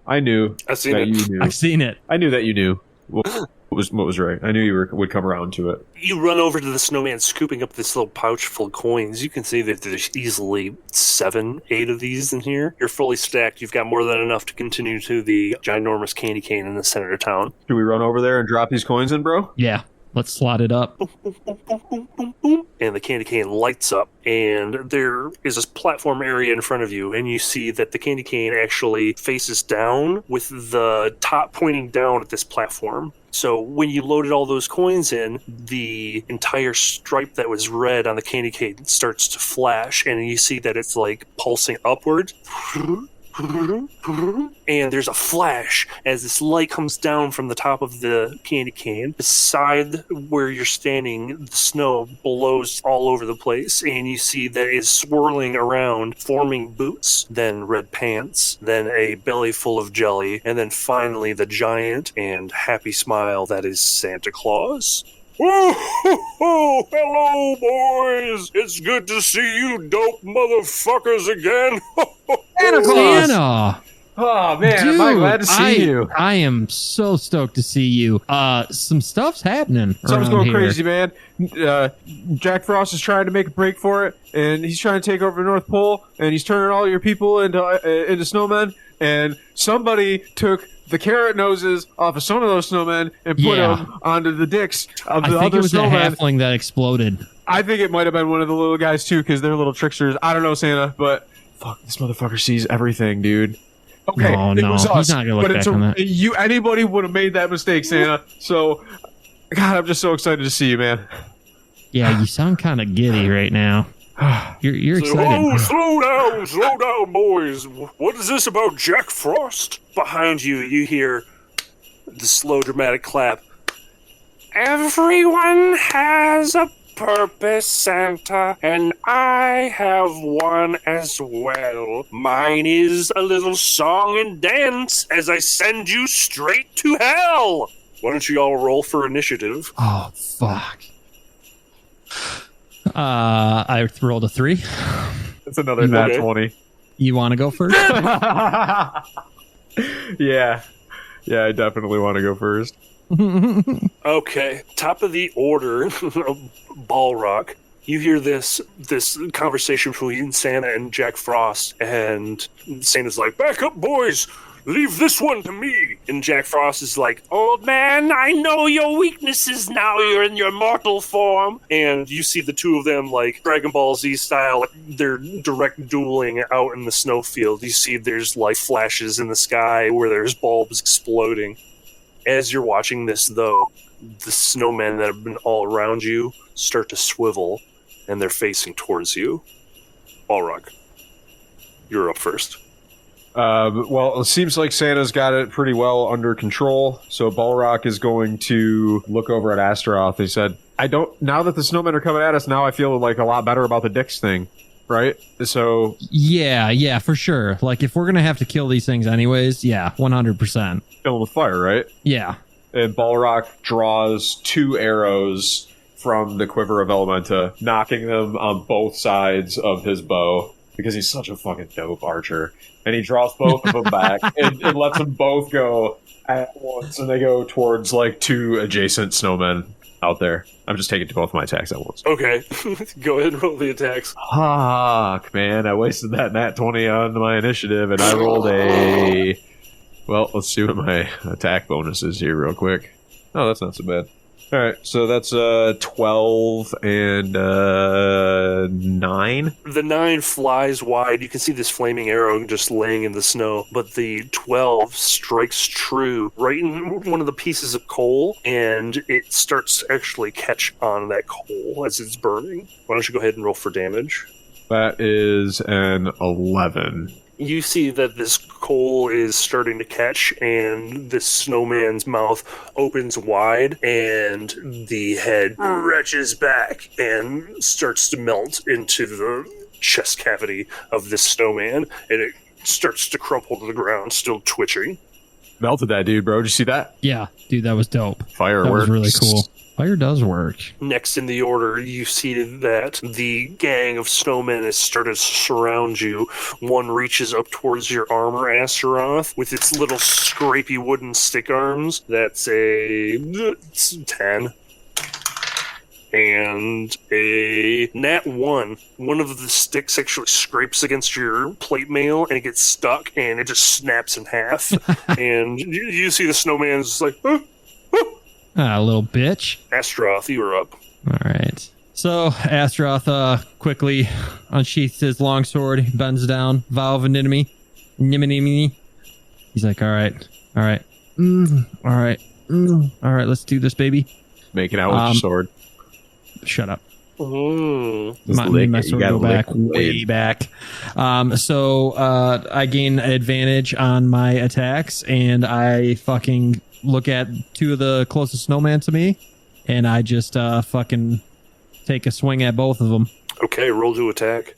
C: I knew
E: I've seen
C: that
E: it.
C: you knew.
A: I've seen it.
C: I knew that you knew what was right. I knew you would come around to it.
E: You run over to the snowman, scooping up this little pouch full of coins. You can see that there's easily 7, 8 of these in here. You're fully stacked. You've got more than enough to continue to the ginormous candy cane in the center of town.
C: Should we run over there and drop these coins in, bro?
A: Yeah. Let's slot it up.
E: And the candy cane lights up, and there is this platform area in front of you, and you see that the candy cane actually faces down with the top pointing down at this platform. So when you loaded all those coins in, the entire stripe that was red on the candy cane starts to flash, and you see that it's like pulsing upward. And there's a flash as this light comes down from the top of the candy cane. Beside where you're standing, the snow blows all over the place, and you see that it's swirling around, forming boots, then red pants, then a belly full of jelly, and then finally the giant and happy smile that is Santa Claus. Oh, hello, boys. It's good to see you dope motherfuckers again.
C: Santa Claus!
A: Santa!
C: Oh man,
A: Dude,
C: am I glad to see you.
A: I am so stoked to see you. Some stuff's happening.
C: Something's
A: around
C: going
A: here.
C: crazy, man. Jack Frost is trying to make a break for it, and he's trying to take over the North Pole, and he's turning all your people into snowmen. And somebody took the carrot noses off of some of those snowmen and put them onto the dicks of the
A: I think
C: other
A: it was a
C: snowmen.
A: halfling that exploded.
C: I think it might have been one of the little guys too, because they're little tricksters. I don't know, Santa, but fuck, this motherfucker sees everything, dude. Okay,
A: No,
C: it was
A: he's
C: us,
A: not gonna look
C: but
A: back on that.
C: Anybody would have made that mistake, Santa. So, God, I'm just so excited to see you, man.
A: Yeah, you sound kind of giddy right now. You're excited.
E: Oh, slow down, boys. What is this about Jack Frost? Behind you, you hear the slow, dramatic clap. Everyone has a purpose, Santa, and I have one as well. Mine is a little song and dance as I send you straight to hell. Why don't you all roll for initiative?
A: Oh, fuck. I rolled a 3.
C: It's another nat
E: Okay.
C: 20.
A: You want to go first?
C: Yeah, I definitely want to go first.
E: Okay, top of the order, Ballraq. You hear this conversation between Santa and Jack Frost, and Santa's like, "Back up, boys! Leave this one to me!" And Jack Frost is like, "Old man, I know your weaknesses now you're in your mortal form." And you see the two of them, like Dragon Ball Z style, they're direct dueling out in the snowfield. You see there's like flashes in the sky where there's bulbs exploding. As you're watching this, though, the snowmen that have been all around you start to swivel, and they're facing towards you. Ballraq, you're up first.
C: Well, it seems like Santa's got it pretty well under control. So Ballraq is going to look over at Astaroth. He said, now that the snowmen are coming at us, now I feel like a lot better about the dicks thing, right? So
A: yeah, for sure. Like if we're gonna have to kill these things anyways, yeah, 100%.
C: Fill with fire, right?
A: Yeah.
C: And Ballraq draws 2 arrows from the quiver of Elementa, knocking them on both sides of his bow because he's such a fucking dope archer. And he draws both of them back and lets them both go at once, and they go towards like 2 adjacent snowmen out there. I'm just taking both of my attacks at once.
E: Okay, go ahead and roll the attacks.
C: Fuck, man, I wasted that nat 20 on my initiative, and I rolled a... Well, let's see what my attack bonus is here real quick. Oh, that's not so bad. All right, so that's 12 and 9.
E: The 9 flies wide. You can see this flaming arrow just laying in the snow, but the 12 strikes true right in one of the pieces of coal, and it starts to actually catch on that coal as it's burning. Why don't you go ahead and roll for damage?
C: That is an 11.
E: You see that this coal is starting to catch, and this snowman's mouth opens wide, and the head retches back and starts to melt into the chest cavity of this snowman, and it starts to crumple to the ground, still twitching.
C: Melted that dude, bro. Did you see that?
A: Yeah, dude, that was dope.
C: Fireworks.
A: That was really cool. Fire does work.
E: Next in the order, you see that the gang of snowmen has started to surround you. One reaches up towards your armor, Astaroth, with its little scrapey wooden stick arms. That's a 10. And a nat 1. One of the sticks actually scrapes against your plate mail, and it gets stuck, and it just snaps in half. And you see the snowman's just like, huh?
A: Ah, little bitch.
E: Astaroth, you are up.
A: All right. So Astaroth quickly unsheaths his longsword, bends down, vow of enmity. He's like, all right, let's do this, baby.
C: Making out with your sword.
A: Shut up.
C: My
A: sword go back way back. So I gain advantage on my attacks, and I fucking look at 2 of the closest snowmen to me, and I just fucking take a swing at both of them.
E: Okay, roll to attack.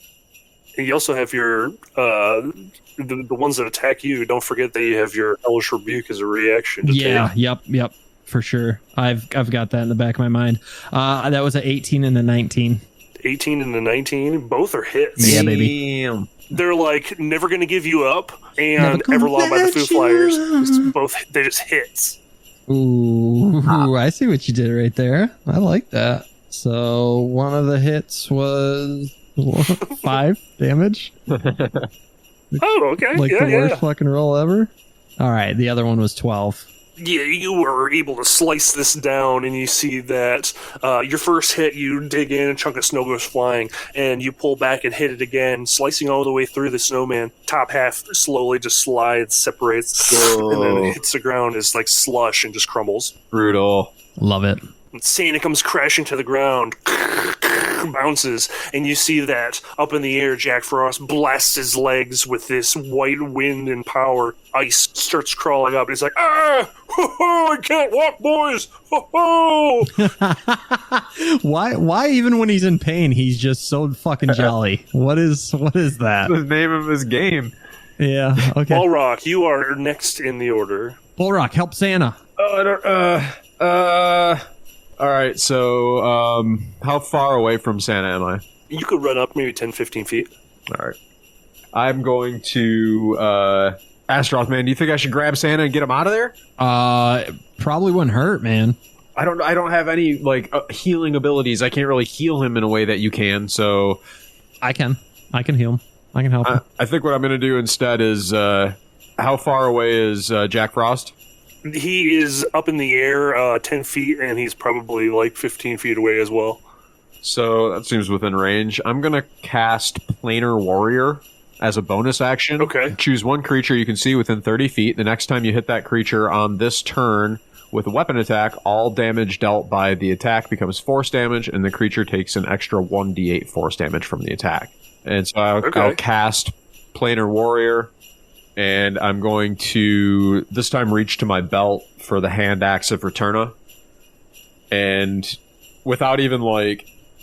E: And you also have your the ones that attack you. Don't forget that you have your hellish rebuke as a reaction. To take.
A: Yep, for sure. I've got that in the back of my mind. That was an 18 and a 19. 18
E: and a 19, both are hits.
A: Yeah, baby.
E: They're like never gonna give you up, and Everlaw by the Foo Flyers. They just hits.
A: Ooh, I see what you did right there. I like that. So one of the hits was 5 damage.
E: Oh, okay.
A: Like the worst fucking roll ever. All right, the other one was 12.
E: Yeah, you were able to slice this down, and you see that your first hit, you dig in, a chunk of snow goes flying, and you pull back and hit it again, slicing all the way through the snowman. Top half slowly just slides, separates, and then it hits the ground as like slush and just crumbles.
C: Brutal.
A: Love it.
E: And Santa comes crashing to the ground, bounces, and you see that up in the air, Jack Frost blasts his legs with this white wind and power. Ice starts crawling up, and he's like, ah! Ho-ho! I can't walk, boys! Ho-ho!
A: Why even when he's in pain, he's just so fucking jolly? What is that?
C: The name of his game.
A: Yeah, okay.
E: Ballraq, you are next in the order.
A: Ballraq, help Santa.
C: All right, so how far away from Santa am I?
E: You could run up maybe 10, 15 feet.
C: All right. I'm going to Astaroth, man. Do you think I should grab Santa and get him out of there?
A: Probably wouldn't hurt, man.
C: I don't have any like healing abilities. I can't really heal him in a way that you can. So
A: I can heal him. I can help him.
C: I think what I'm going to do instead is how far away is Jack Frost?
E: He is up in the air 10 feet, and he's probably like 15 feet away as well.
C: So that seems within range. I'm going to cast Planar Warrior as a bonus action.
E: Okay.
C: Choose one creature you can see within 30 feet. The next time you hit that creature on this turn With a weapon attack, all damage dealt by the attack becomes force damage, and the creature takes an extra 1d8 force damage from the attack. And so I'll cast Planar Warrior, and I'm going to this time reach to my belt for the Hand Axe of Returna. And without even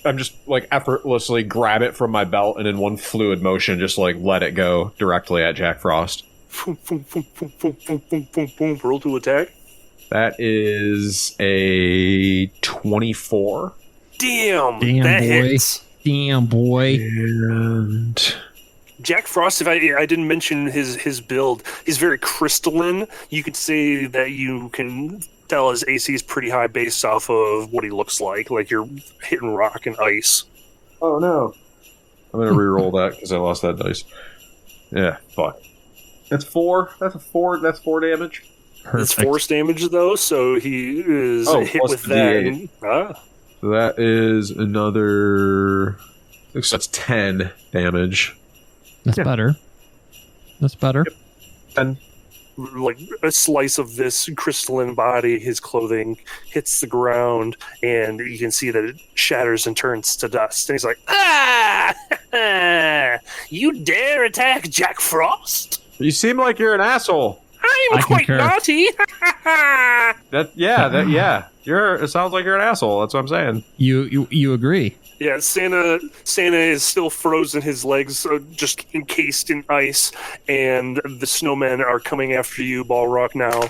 C: I'm just effortlessly grab it from my belt, and in one fluid motion, just let it go directly at Jack Frost.
E: Roll to attack.
C: That is a 24.
E: Damn,
A: Damn,
E: that
A: boy.
E: hits.
A: Damn, boy.
C: And
E: Jack Frost, if I didn't mention his build, he's very crystalline. You could say that you can tell his AC is pretty high based off of what he looks like you're hitting rock and ice.
C: oh no, I'm gonna re-roll that because I lost that dice. Yeah, fuck. That's 4. That's 4 damage.
A: Perfect.
E: It's force damage though, so he is hit
C: plus
E: with
C: the
E: that.
C: D8. So that is another. That's 10 damage.
A: That's better. That's better.
C: 10.
E: Like a slice of this crystalline body, his clothing hits the ground, and you can see that it shatters and turns to dust. And he's like, "Ah! You dare attack Jack Frost?
C: You seem like you're an asshole.
E: I'm
A: I
E: quite
A: concur.
E: naughty."
C: It sounds like you're an asshole. That's what I'm saying.
A: You agree?
E: Yeah, Santa is still frozen. His legs are just encased in ice, and the snowmen are coming after you, Ballraq, now.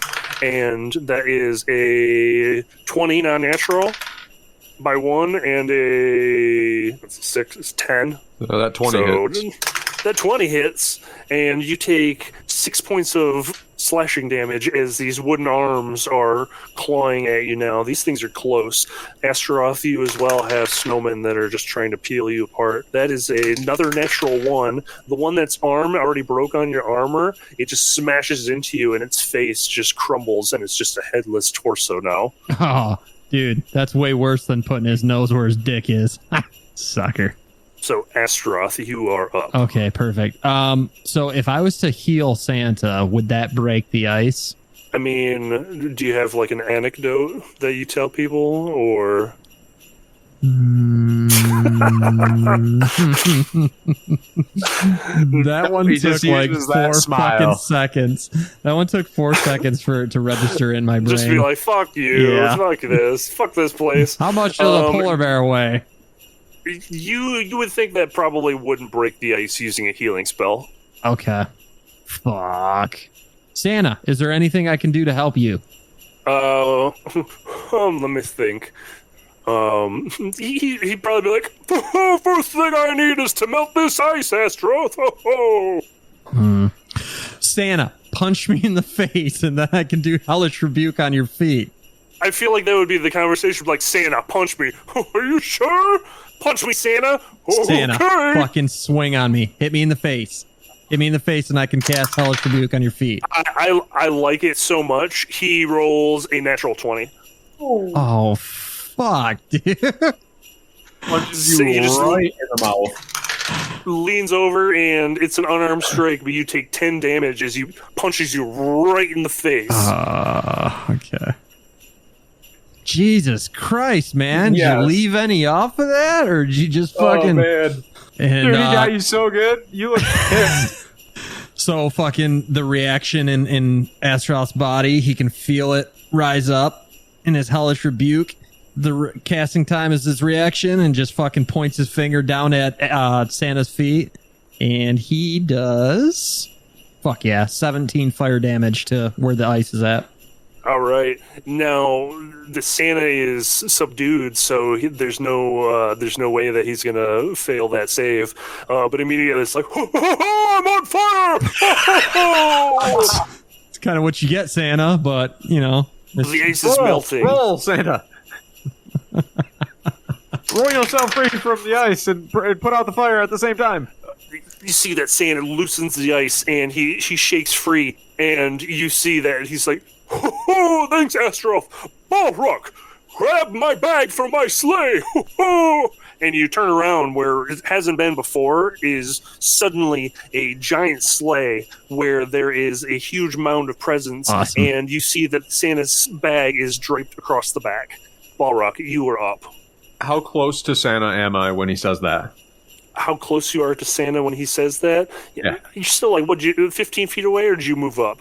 E: And that is a 20 non-natural by 1, and a 6 is 10.
C: So that 20 hits.
E: That 20 hits, and you take 6 points of slashing damage as these wooden arms are clawing at you now. These things are close. Astaroth, you as well have snowmen that are just trying to peel you apart. That is another natural 1. The one that's arm already broke on your armor, it just smashes into you, and its face just crumbles, and it's just a headless torso now.
A: Oh, dude, that's way worse than putting his nose where his dick is. Sucker.
E: So, Astaroth, you are up.
A: Okay, perfect. So if I was to heal Santa, would that break the ice?
E: I mean, do you have like an anecdote that you tell people, or?
A: That one
C: He
A: took
C: just
A: like
C: uses that
A: 4
C: smile.
A: fucking seconds. That one took 4 seconds to register in my brain.
E: Just be like, fuck you,
A: Yeah.
E: fuck this, fuck this place.
A: How much does a polar bear weigh?
E: You would think that probably wouldn't break the ice using a healing spell.
A: Okay. Fuck. Santa, is there anything I can do to help you?
E: Let me think. He'd probably be like, first thing I need is to melt this ice, Astaroth.
A: Santa, punch me in the face and then I can do hellish rebuke on your feet.
E: I feel like that would be the conversation, like, Santa, punch me. Are you sure? Punch me, Santa.
A: Santa,
E: Okay.
A: fucking swing on me. Hit me in the face. Hit me in the face and I can cast hellish rebuke on your feet.
E: I like it so much. He rolls a natural 20.
A: Oh, fuck, dude.
C: Punches
E: So
C: you
E: you just-
C: right in the mouth.
E: Leans over, and it's an unarmed strike, but you take 10 damage as he punches you right in the face.
A: Okay. Jesus Christ, man. Did
C: Yes.
A: you leave any off of that? Or did you just fucking...
C: Oh man,
A: And,
C: dude, he got you so good. You look pissed.
A: So fucking the reaction in Astaroth's body, he can feel it rise up in his hellish rebuke. The casting time is his reaction and just fucking points his finger down at Santa's feet. And he does... Fuck yeah, 17 fire damage to where the ice is at.
E: All right. Now, the Santa is subdued, so there's no way that he's gonna fail that save. But immediately it's like, I'm on fire!
A: It's kind of what you get, Santa, but, you know...
E: The ice is melting.
C: Roll, Santa. Roll yourself free from the ice and put out the fire at the same time.
E: You see that Santa loosens the ice, and he shakes free, and you see that he's like, thanks, Astaroth. Ballraq, grab my bag from my sleigh. and you turn around where it hasn't been before is suddenly a giant sleigh where there is a huge mound of presents,
A: Awesome.
E: and you see that Santa's bag is draped across the back. Ballraq, you are up.
C: How close to Santa am I when he says that?
E: How close you are to Santa when he says that?
C: Yeah.
E: You're still like, 15 feet away, or did you move up?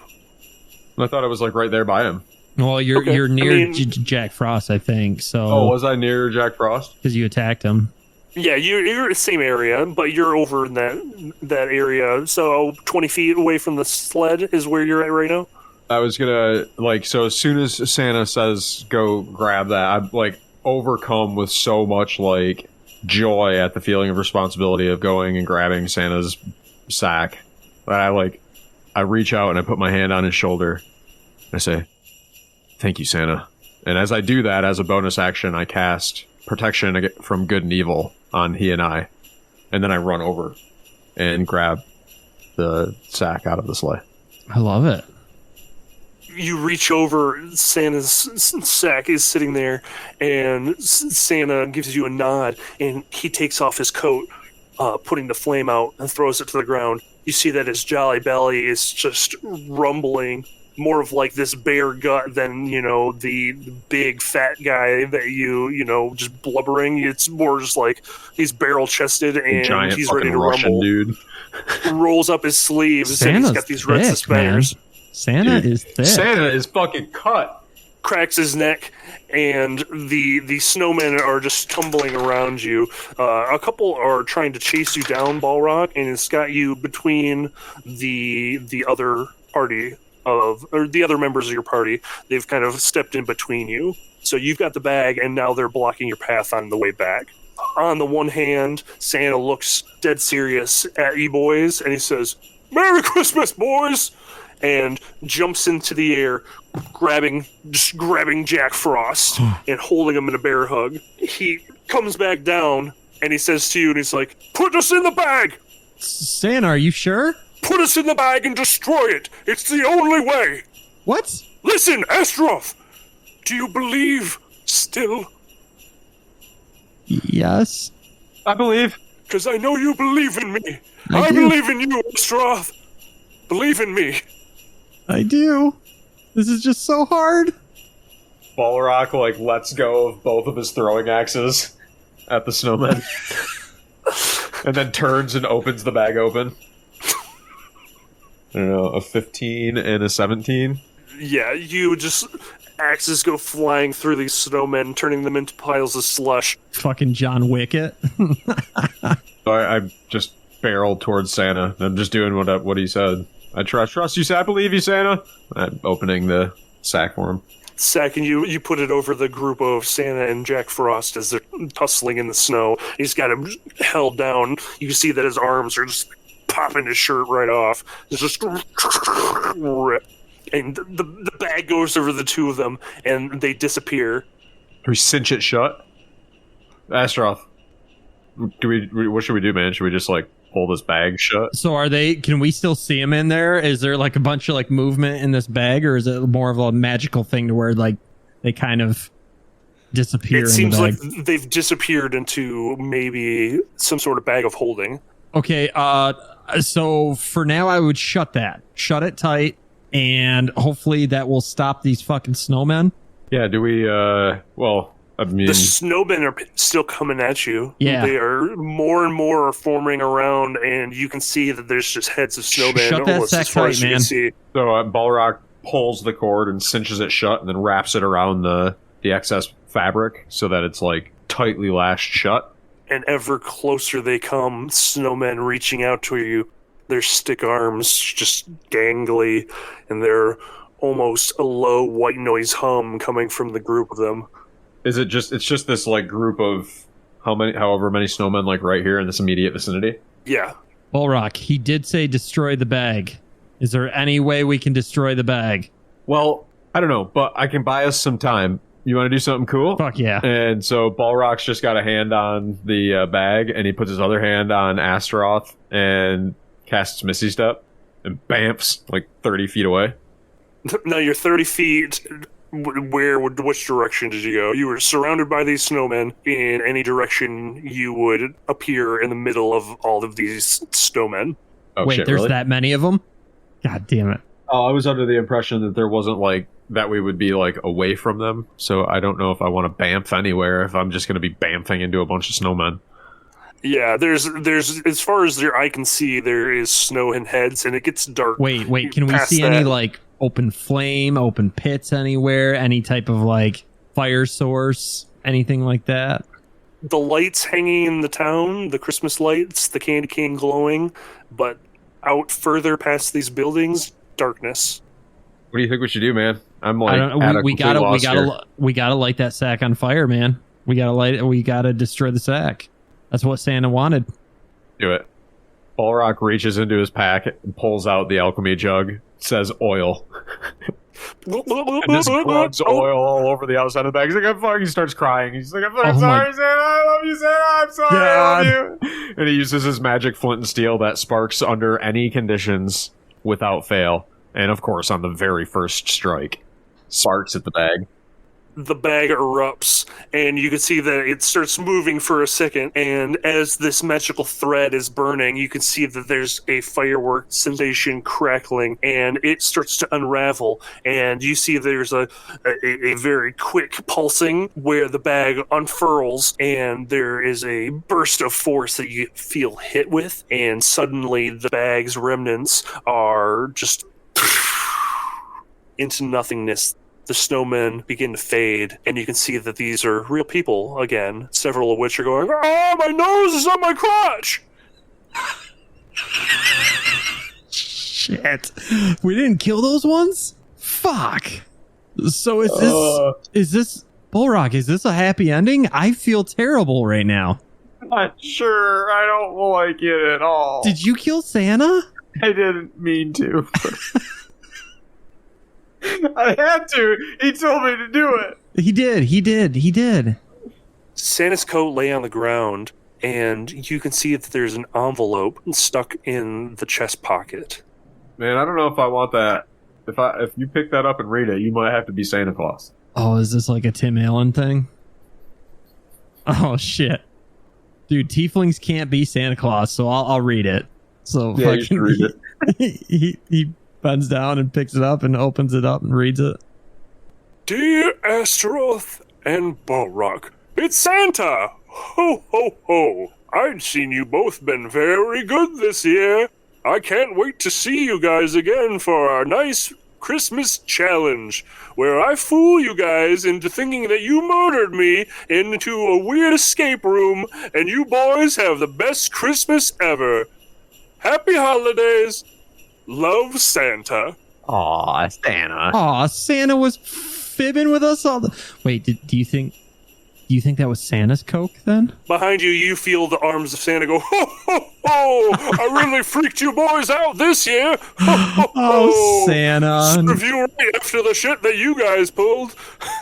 C: I thought I was like right there by him.
A: Well, you're
E: Okay.
A: you're near
E: I mean-
A: Jack Frost, I think. So
C: Oh, was I near Jack Frost?
A: because you attacked him.
E: Yeah, you're in the same area, but you're over in that area. So 20 feet away from the sled is where you're at right now?
C: I was gonna so as soon as Santa says go grab that, I'm like overcome with so much like joy at the feeling of responsibility of going and grabbing Santa's sack that I reach out and I put my hand on his shoulder. I say, "Thank you, Santa." And as I do that, as a bonus action, I cast protection from good and evil on he and I. And then I run over and grab the sack out of the sleigh.
A: I love it.
E: You reach over, Santa's sack is sitting there, and Santa gives you a nod, and he takes off his coat, putting the flame out, and throws it to the ground. You see that his jolly belly is just rumbling, more of like this bare gut than, the big fat guy that just blubbering. It's more just like he's barrel-chested, and
C: Giant
E: he's ready
C: fucking
E: to
C: Russian
E: rumble.
C: dude.
E: Rolls up his sleeves, and
A: Santa's
E: he's got these red
A: thick,
E: suspenders.
A: man. Santa
C: Dude,
A: is thick.
C: Santa is fucking cut.
E: Cracks his neck, and the snowmen are just tumbling around you. A couple are trying to chase you down, Ballraq, and it's got you between the other party or the other members of your party. They've kind of stepped in between you. So you've got the bag, and now they're blocking your path on the way back. On the one hand, Santa looks dead serious at you boys, and he says, "Merry Christmas, boys!" and jumps into the air, grabbing Jack Frost and holding him in a bear hug. He comes back down, and he says to you, and he's like, "Put us in the bag!
A: Santa, are you sure?
E: Put us in the bag and destroy it! It's the only way!
A: What?
E: Listen, Astaroth! Do you believe still?
A: Yes.
C: I believe.
E: Because I know you believe in me.
A: I
E: I
A: do.
E: believe in you, Astaroth. Believe in me."
A: I do. This is just so hard.
C: Ballraq lets go of both of his throwing axes at the snowman. And then turns and opens the bag open. I don't know, a 15 and a 17.
E: Yeah, you just... Axes go flying through these snowmen, turning them into piles of slush.
A: Fucking John Wicket.
C: So I just barreled towards Santa. I'm just doing what he said. I trust you, I believe you, Santa. I'm opening the sack for him.
E: Sack, and you put it over the group of Santa and Jack Frost as they're tussling in the snow. He's got him held down. You can see that his arms are just popping his shirt right off. It's just... And the bag goes over the two of them, and they disappear.
C: Do we cinch it shut? Astaroth, what should we do, man? Should we just pull this bag shut?
A: So can we still see him in there? Is there a bunch of movement in this bag, or is it more of a magical thing to where they kind of disappear?
E: It seems
A: in the
E: like
A: bag?
E: they've disappeared into maybe some sort of bag of holding.
A: Okay, so for now I would shut it tight, and hopefully that will stop these fucking snowmen.
C: Yeah, do we, I mean...
E: The snowmen are still coming at you.
A: Yeah.
E: They are more and more forming around, and you can see that there's just heads of snowmen
A: Shut that
E: almost
A: sack
E: as far
A: tight,
E: as you
A: man.
E: can see.
C: So Ballraq pulls the cord and cinches it shut and then wraps it around the excess fabric so that it's tightly lashed shut.
E: And ever closer they come, snowmen reaching out to you, their stick arms just gangly, and they're almost a low white noise hum coming from the group of them.
C: Is it just, it's just this group of however many snowmen right here in this immediate vicinity?
E: Yeah.
A: Ballraq, he did say destroy the bag. Is there any way we can destroy the bag?
C: Well, I don't know, but I can buy us some time. You want to do something cool?
A: Fuck yeah.
C: And so Ballraq's just got a hand on the bag, and he puts his other hand on Astaroth and casts Misty Step and bamfs 30 feet away.
E: Now you're 30 feet Which direction did you go? You were surrounded by these snowmen. In any direction, you would appear in the middle of all of these snowmen.
C: Oh,
A: Wait,
C: shit,
A: there's
C: really?
A: that many of them? God damn it.
C: Oh, I was under the impression that there wasn't like that we would be like away from them. So I don't know if I want to bamf anywhere if I'm just going to be bamfing into a bunch of snowmen.
E: Yeah, there's as far as your eye can see, there is snow and heads, and it gets dark.
A: Wait, can we see any like open flame, open pits anywhere, any type of like fire source, anything like that?
E: The lights hanging in the town, the Christmas lights, the candy cane glowing, but out further past these buildings, darkness.
C: What do you think we should do, man? I'm like,
A: I don't know. We gotta light that sack on fire, man. We gotta light it. We gotta destroy the sack. That's what Santa wanted.
C: Do it. Ballraq reaches into his pack and pulls out the alchemy jug. Says oil. And just plugs oil all over the outside of the bag. He's like, I'm fucking. He starts crying. He's like, I'm sorry, Santa. I love you, Santa. I'm sorry. I love you. And he uses his magic flint and steel that sparks under any conditions without fail. And of course, on the very first strike, sparks at the bag.
E: The bag erupts, and you can see that it starts moving for a second, and as this magical thread is burning, you can see that there's a firework sensation crackling, and it starts to unravel, and you see there's a very quick pulsing where the bag unfurls, and there is a burst of force that you feel hit with, and suddenly the bag's remnants are just into nothingness. The snowmen begin to fade, and you can see that these are real people again, several of which are going, "Oh, my nose is on my crotch!"
A: Shit. We didn't kill those ones? Fuck. So is this Ballraq, is this a happy ending? I feel terrible right now.
C: Not sure. I don't like it at all.
A: Did you kill Santa?
C: I didn't mean to. I had to. He told me to do it.
A: He did.
E: Santa's coat lay on the ground, and you can see that there's an envelope stuck in the chest pocket.
C: Man, I don't know if I want that. If you pick that up and read it, you might have to be Santa Claus.
A: Oh, is this like a Tim Allen thing? Oh shit, dude! Tieflings can't be Santa Claus, so I'll read it. So
C: yeah, you should read it.
A: He bends down and picks it up and opens it up and reads it.
E: Dear Astaroth and Ballraq, it's Santa! Ho, ho, ho! I'd seen you both been very good this year. I can't wait to see you guys again for our nice Christmas challenge, where I fool you guys into thinking that you murdered me into a weird escape room, and you boys have the best Christmas ever. Happy holidays! Love, Santa.
C: Aw, Santa.
A: Aw, Santa was fibbing with us all the... Wait, do you think that was Santa's coke then?
E: Behind you, you feel the arms of Santa go, ho, ho, ho! I really freaked you boys out this year! Ho, ho, ho!
A: Oh, Santa.
E: Serve you right after the shit that you guys pulled.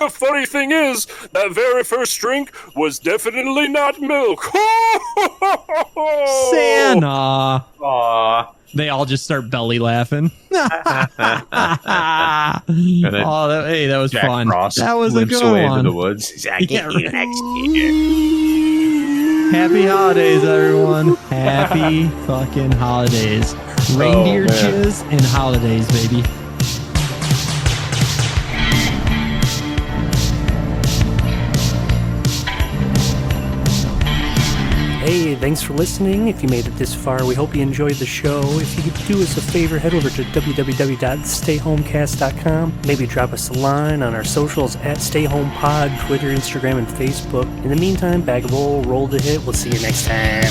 E: Funny thing is, that very first drink was definitely not milk. Ho, ho, ho, ho!
A: Santa.
C: Aw.
A: They all just start belly laughing.
C: Hey,
A: that was
C: Jack
A: fun.
C: Frost
A: That was a
C: limps
A: good
C: away
A: one.
C: into the woods. He's like,
A: Yeah,
C: "Get you next year."
A: Happy holidays, everyone. Happy fucking holidays. Reindeer
C: man.
A: jizz and holidays, baby.
F: Hey, thanks for listening. If you made it this far, we hope you enjoyed the show. If you could do us a favor, head over to www.stayhomecast.com. Maybe drop us a line on our socials at StayHomePod, Twitter, Instagram, and Facebook. In the meantime, bag a bowl, roll the hit. We'll see you next time.